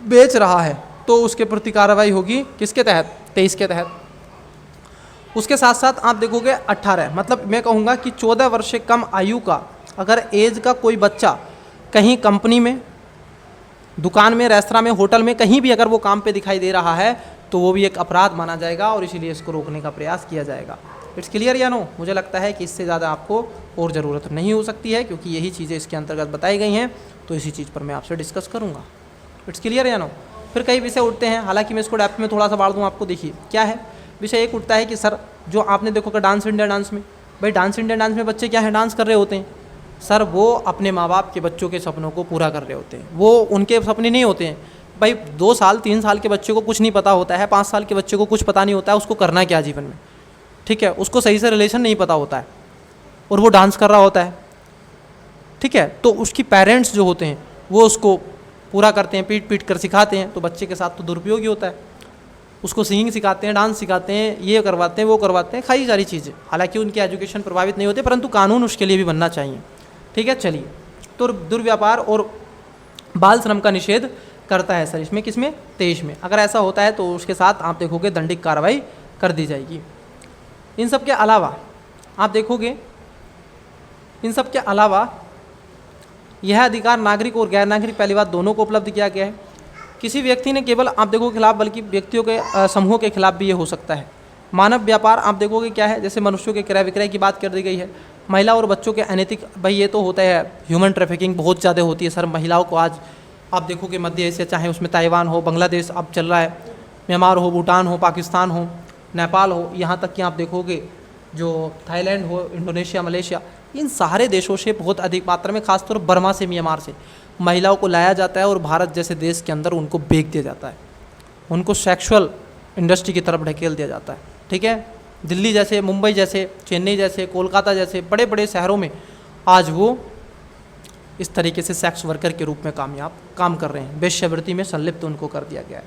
बेच रहा है, तो उसके प्रति कार्रवाई होगी किसके तहत? 23 के तहत। उसके साथ साथ आप देखोगे 18, मतलब मैं कहूँगा कि 14 वर्ष से कम आयु का अगर एज का कोई बच्चा कहीं कंपनी में, दुकान में, रेस्तरां में, होटल में, कहीं भी अगर वो काम पे दिखाई दे रहा है तो वो भी एक अपराध माना जाएगा, और इसीलिए इसको रोकने का प्रयास किया जाएगा। इट्स क्लियर या नो? मुझे लगता है कि इससे ज़्यादा आपको और ज़रूरत नहीं हो सकती है, क्योंकि यही चीज़ें इसके अंतर्गत बताई गई हैं, तो इसी चीज़ पर मैं आपसे डिस्कस करूँगा। इट्स क्लियर या नो? फिर कई विषय उठते हैं, हालांकि मैं इसको डेप्थ में थोड़ा सा बाढ़ दूँ आपको। देखिए क्या है विषय। एक उठता है कि सर जो आपने देखो कि डांस इंडिया डांस में, भाई डांस इंडिया डांस में बच्चे क्या है? डांस कर रहे होते हैं सर, वो अपने माँ बाप के बच्चों के सपनों को पूरा कर रहे होते हैं। वो उनके सपने नहीं होते हैं। भाई 2 साल 3 साल के बच्चे को कुछ नहीं पता होता है, 5 साल के बच्चे को कुछ पता नहीं होता है उसको करना क्या जीवन में, ठीक है, उसको सही से रिलेशन नहीं पता होता है, और वो डांस कर रहा होता है, ठीक है। तो उसकी पेरेंट्स जो होते हैं वो उसको पूरा करते हैं, पीट पीट कर सिखाते हैं, तो बच्चे के साथ तो दुरुपयोग ही होता है। उसको सिंगिंग सिखाते हैं, डांस सिखाते हैं, ये करवाते हैं, वो करवाते हैं, कई सारी चीज़ें। हालांकि उनकी एजुकेशन प्रभावित नहीं होती, परंतु कानून उसके लिए भी बनना चाहिए, ठीक है। चलिए, तो दुर्व्यापार और बाल श्रम का निषेध करता है सर इसमें, किसमें? 23 में। अगर ऐसा होता है तो उसके साथ आप देखोगे दंडिक कार्रवाई कर दी जाएगी। इन सब के अलावा आप देखोगे, इन सब के अलावा यह अधिकार नागरिक और गैर नागरिक, पहली बात, दोनों को उपलब्ध किया गया है। किसी व्यक्ति ने केवल आप देखो खिलाफ, बल्कि व्यक्तियों के समूहों के खिलाफ भी ये हो सकता है। मानव व्यापार आप देखोगे क्या है? जैसे मनुष्यों के क्रय विक्रय की बात कर दी गई है। महिला और बच्चों के अनैतिक, भाई ये तो होता है, ह्यूमन ट्रैफिकिंग बहुत ज़्यादा होती है सर। महिलाओं को आज आप देखोगे मध्य एशिया, चाहे उसमें ताइवान हो, बांग्लादेश अब चल रहा है, म्यांमार हो, भूटान हो, पाकिस्तान हो, नेपाल हो, यहाँ तक कि आप देखोगे जो थाईलैंड हो, इंडोनेशिया, मलेशिया, इन सारे देशों से बहुत अधिक मात्रा में, खासतौर बर्मा से, म्यांमार से महिलाओं को लाया जाता है और भारत जैसे देश के अंदर उनको बेच दिया जाता है, उनको सेक्सुअल इंडस्ट्री की तरफ ढकेल दिया जाता है, ठीक है। दिल्ली जैसे, मुंबई जैसे, चेन्नई जैसे, कोलकाता जैसे बड़े बड़े शहरों में आज वो इस तरीके से सेक्स वर्कर के रूप में काम कर रहे हैं, वेश्यावृत्ति में संलिप्त उनको कर दिया गया है।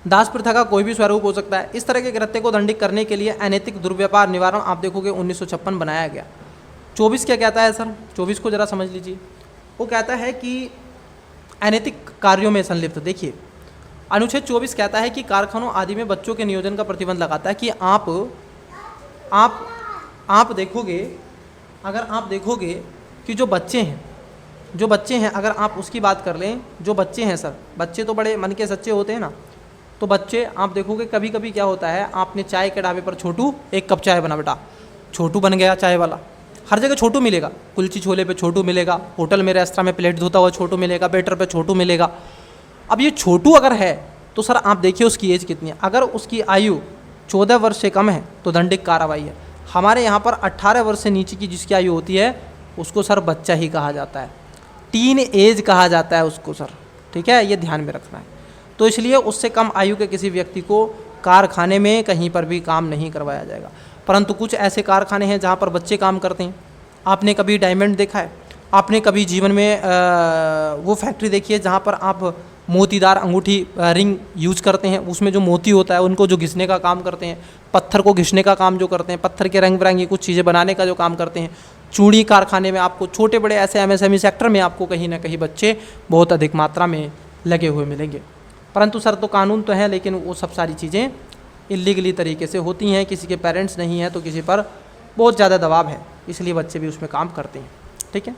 दास प्रथा का कोई भी स्वरूप हो सकता है। इस तरह के कृत्य को दंडित करने के लिए अनैतिक दुर्व्यापार निवारण आप देखोगे 1956 बनाया गया। 24 क्या कहता है सर? 24 को जरा समझ लीजिए। वो कहता है कि अनैतिक कार्यों में संलिप्त, देखिए अनुच्छेद 24 कहता है कि कारखानों आदि में बच्चों के नियोजन का प्रतिबंध लगाता है कि आप देखोगे, अगर आप देखोगे कि जो बच्चे हैं अगर आप उसकी बात कर लें, जो बच्चे हैं सर, बच्चे तो बड़े मन के सच्चे होते हैं ना, तो बच्चे आप देखोगे कभी कभी क्या होता है, आपने चाय के ढाबे पर छोटू 1 कप चाय बना बेटा, छोटू बन गया चाय वाला। हर जगह छोटू मिलेगा, कुलची छोले पे छोटू मिलेगा, होटल में रेस्तरां में प्लेट धोता हुआ छोटू मिलेगा, वेटर पे छोटू मिलेगा। अब ये छोटू अगर है तो सर आप देखिए उसकी एज कितनी है। अगर उसकी आयु 14 वर्ष से कम है तो दंडिक कार्रवाई है। हमारे यहाँ पर 18 वर्ष से नीचे की जिसकी आयु होती है उसको सर बच्चा ही कहा जाता है, टीन एज कहा जाता है उसको सर, ठीक है, ये ध्यान में रखना है। तो इसलिए उससे कम आयु के किसी व्यक्ति को कारखाने में कहीं पर भी काम नहीं करवाया जाएगा। परंतु कुछ ऐसे कारखाने हैं जहाँ पर बच्चे काम करते हैं। आपने कभी डायमंड देखा है? आपने कभी जीवन में वो फैक्ट्री देखी है जहाँ पर आप मोतीदार अंगूठी रिंग यूज करते हैं, उसमें जो मोती होता है उनको जो घिसने का काम करते हैं, पत्थर को घिसने का काम जो करते हैं, पत्थर के रंग बिरंगी कुछ चीज़ें बनाने का जो काम करते हैं, चूड़ी कारखाने में आपको छोटे बड़े ऐसे एमएसएमई सेक्टर में आपको कहीं ना कहीं बच्चे बहुत अधिक मात्रा में लगे हुए मिलेंगे। परंतु सर तो कानून तो है, लेकिन वो सब सारी चीज़ें इलीगली तरीके से होती हैं, किसी के पेरेंट्स नहीं हैं तो किसी पर बहुत ज़्यादा दबाव है, इसलिए बच्चे भी उसमें काम करते हैं। ठीक है,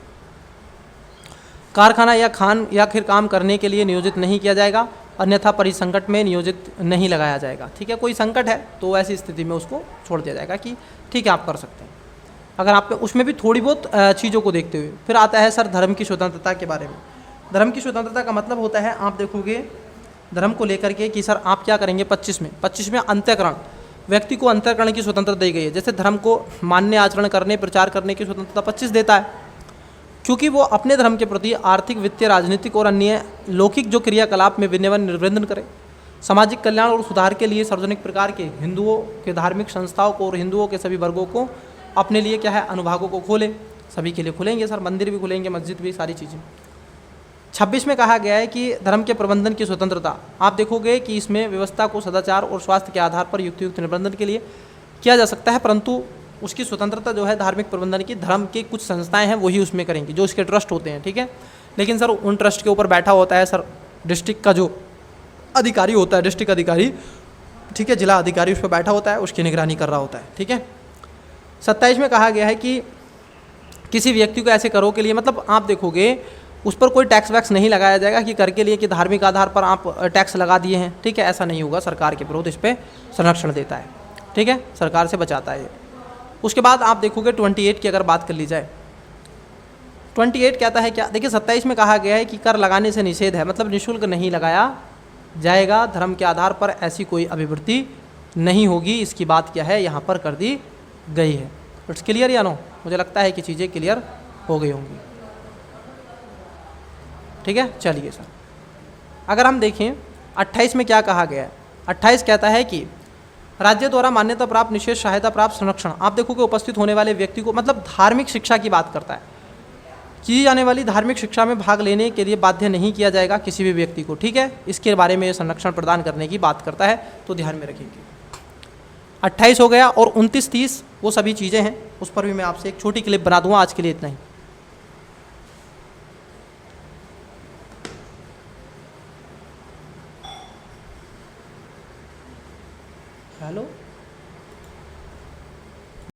कारखाना या खान या फिर काम करने के लिए नियोजित नहीं किया जाएगा, अन्यथा परिसंकट में नियोजित नहीं लगाया जाएगा। ठीक है, कोई संकट है तो ऐसी स्थिति में उसको छोड़ दिया जाएगा कि ठीक है आप कर सकते हैं। अगर आप उसमें भी थोड़ी बहुत चीज़ों को देखते हुए फिर आता है सर धर्म की स्वतंत्रता के बारे में। धर्म की स्वतंत्रता का मतलब होता है, आप देखोगे धर्म को लेकर के कि सर आप क्या करेंगे 25 में अंतःकरण, व्यक्ति को अंतःकरण की स्वतंत्रता दी गई है। जैसे धर्म को मानने, आचरण करने, प्रचार करने की स्वतंत्रता 25 देता है, क्योंकि वो अपने धर्म के प्रति आर्थिक, वित्तीय, राजनीतिक और अन्य लौकिक जो क्रियाकलाप में विनियमन निर्बंधन करे, सामाजिक कल्याण और सुधार के लिए सार्वजनिक प्रकार के हिंदुओं के धार्मिक संस्थाओं को और हिंदुओं के सभी वर्गों को अपने लिए क्या है अनुभागों को खोले, सभी के लिए खुलेंगे सर, मंदिर भी खुलेंगे, मस्जिद भी, सारी चीज़ें। 26 में कहा गया है कि धर्म के प्रबंधन की स्वतंत्रता, आप देखोगे कि इसमें व्यवस्था को सदाचार और स्वास्थ्य के आधार पर युक्त निबंधन के लिए किया जा सकता है, परंतु उसकी स्वतंत्रता जो है धार्मिक प्रबंधन की, धर्म की कुछ संस्थाएं हैं वही उसमें करेंगी, जो इसके ट्रस्ट होते हैं। ठीक है, लेकिन सर उन ट्रस्ट के ऊपर बैठा होता है सर डिस्ट्रिक्ट का जो अधिकारी होता है, डिस्ट्रिक्ट अधिकारी, ठीक है, जिला अधिकारी उस पर बैठा होता है, उसकी निगरानी कर रहा होता है। ठीक है, 27 में कहा गया है कि किसी व्यक्ति को ऐसे करों के लिए, मतलब आप देखोगे उस पर कोई टैक्स वैक्स नहीं लगाया जाएगा कि कर के लिए कि धार्मिक आधार पर आप टैक्स लगा दिए हैं। ठीक है, ऐसा नहीं होगा, सरकार के विरोध इस पर संरक्षण देता है। ठीक है, सरकार से बचाता है। उसके बाद आप देखोगे 28 की अगर बात कर ली जाए, 28 कहता है क्या, देखिए 27 में कहा गया है कि कर लगाने से निषेध है, मतलब निःशुल्क नहीं लगाया जाएगा, धर्म के आधार पर ऐसी कोई अभिवृत्ति नहीं होगी, इसकी बात क्या है यहाँ पर कर दी गई है। इट्स क्लियर या नो? मुझे लगता है कि चीज़ें क्लियर हो गई होंगी। ठीक है, चलिए सर अगर हम देखें 28 में क्या कहा गया है, 28 कहता है कि राज्य द्वारा मान्यता प्राप्त निशेष सहायता प्राप्त संरक्षण, आप देखोगे उपस्थित होने वाले व्यक्ति को, मतलब धार्मिक शिक्षा की बात करता है, की जाने वाली धार्मिक शिक्षा में भाग लेने के लिए बाध्य नहीं किया जाएगा किसी भी व्यक्ति को। ठीक है, इसके बारे में संरक्षण प्रदान करने की बात करता है, तो ध्यान में रखेंगे। 28 हो गया, और 29-30 वो सभी चीज़ें हैं, उस पर भी मैं आपसे एक छोटी क्लिप बना दूंगा। आज के लिए इतना ही। हेलो।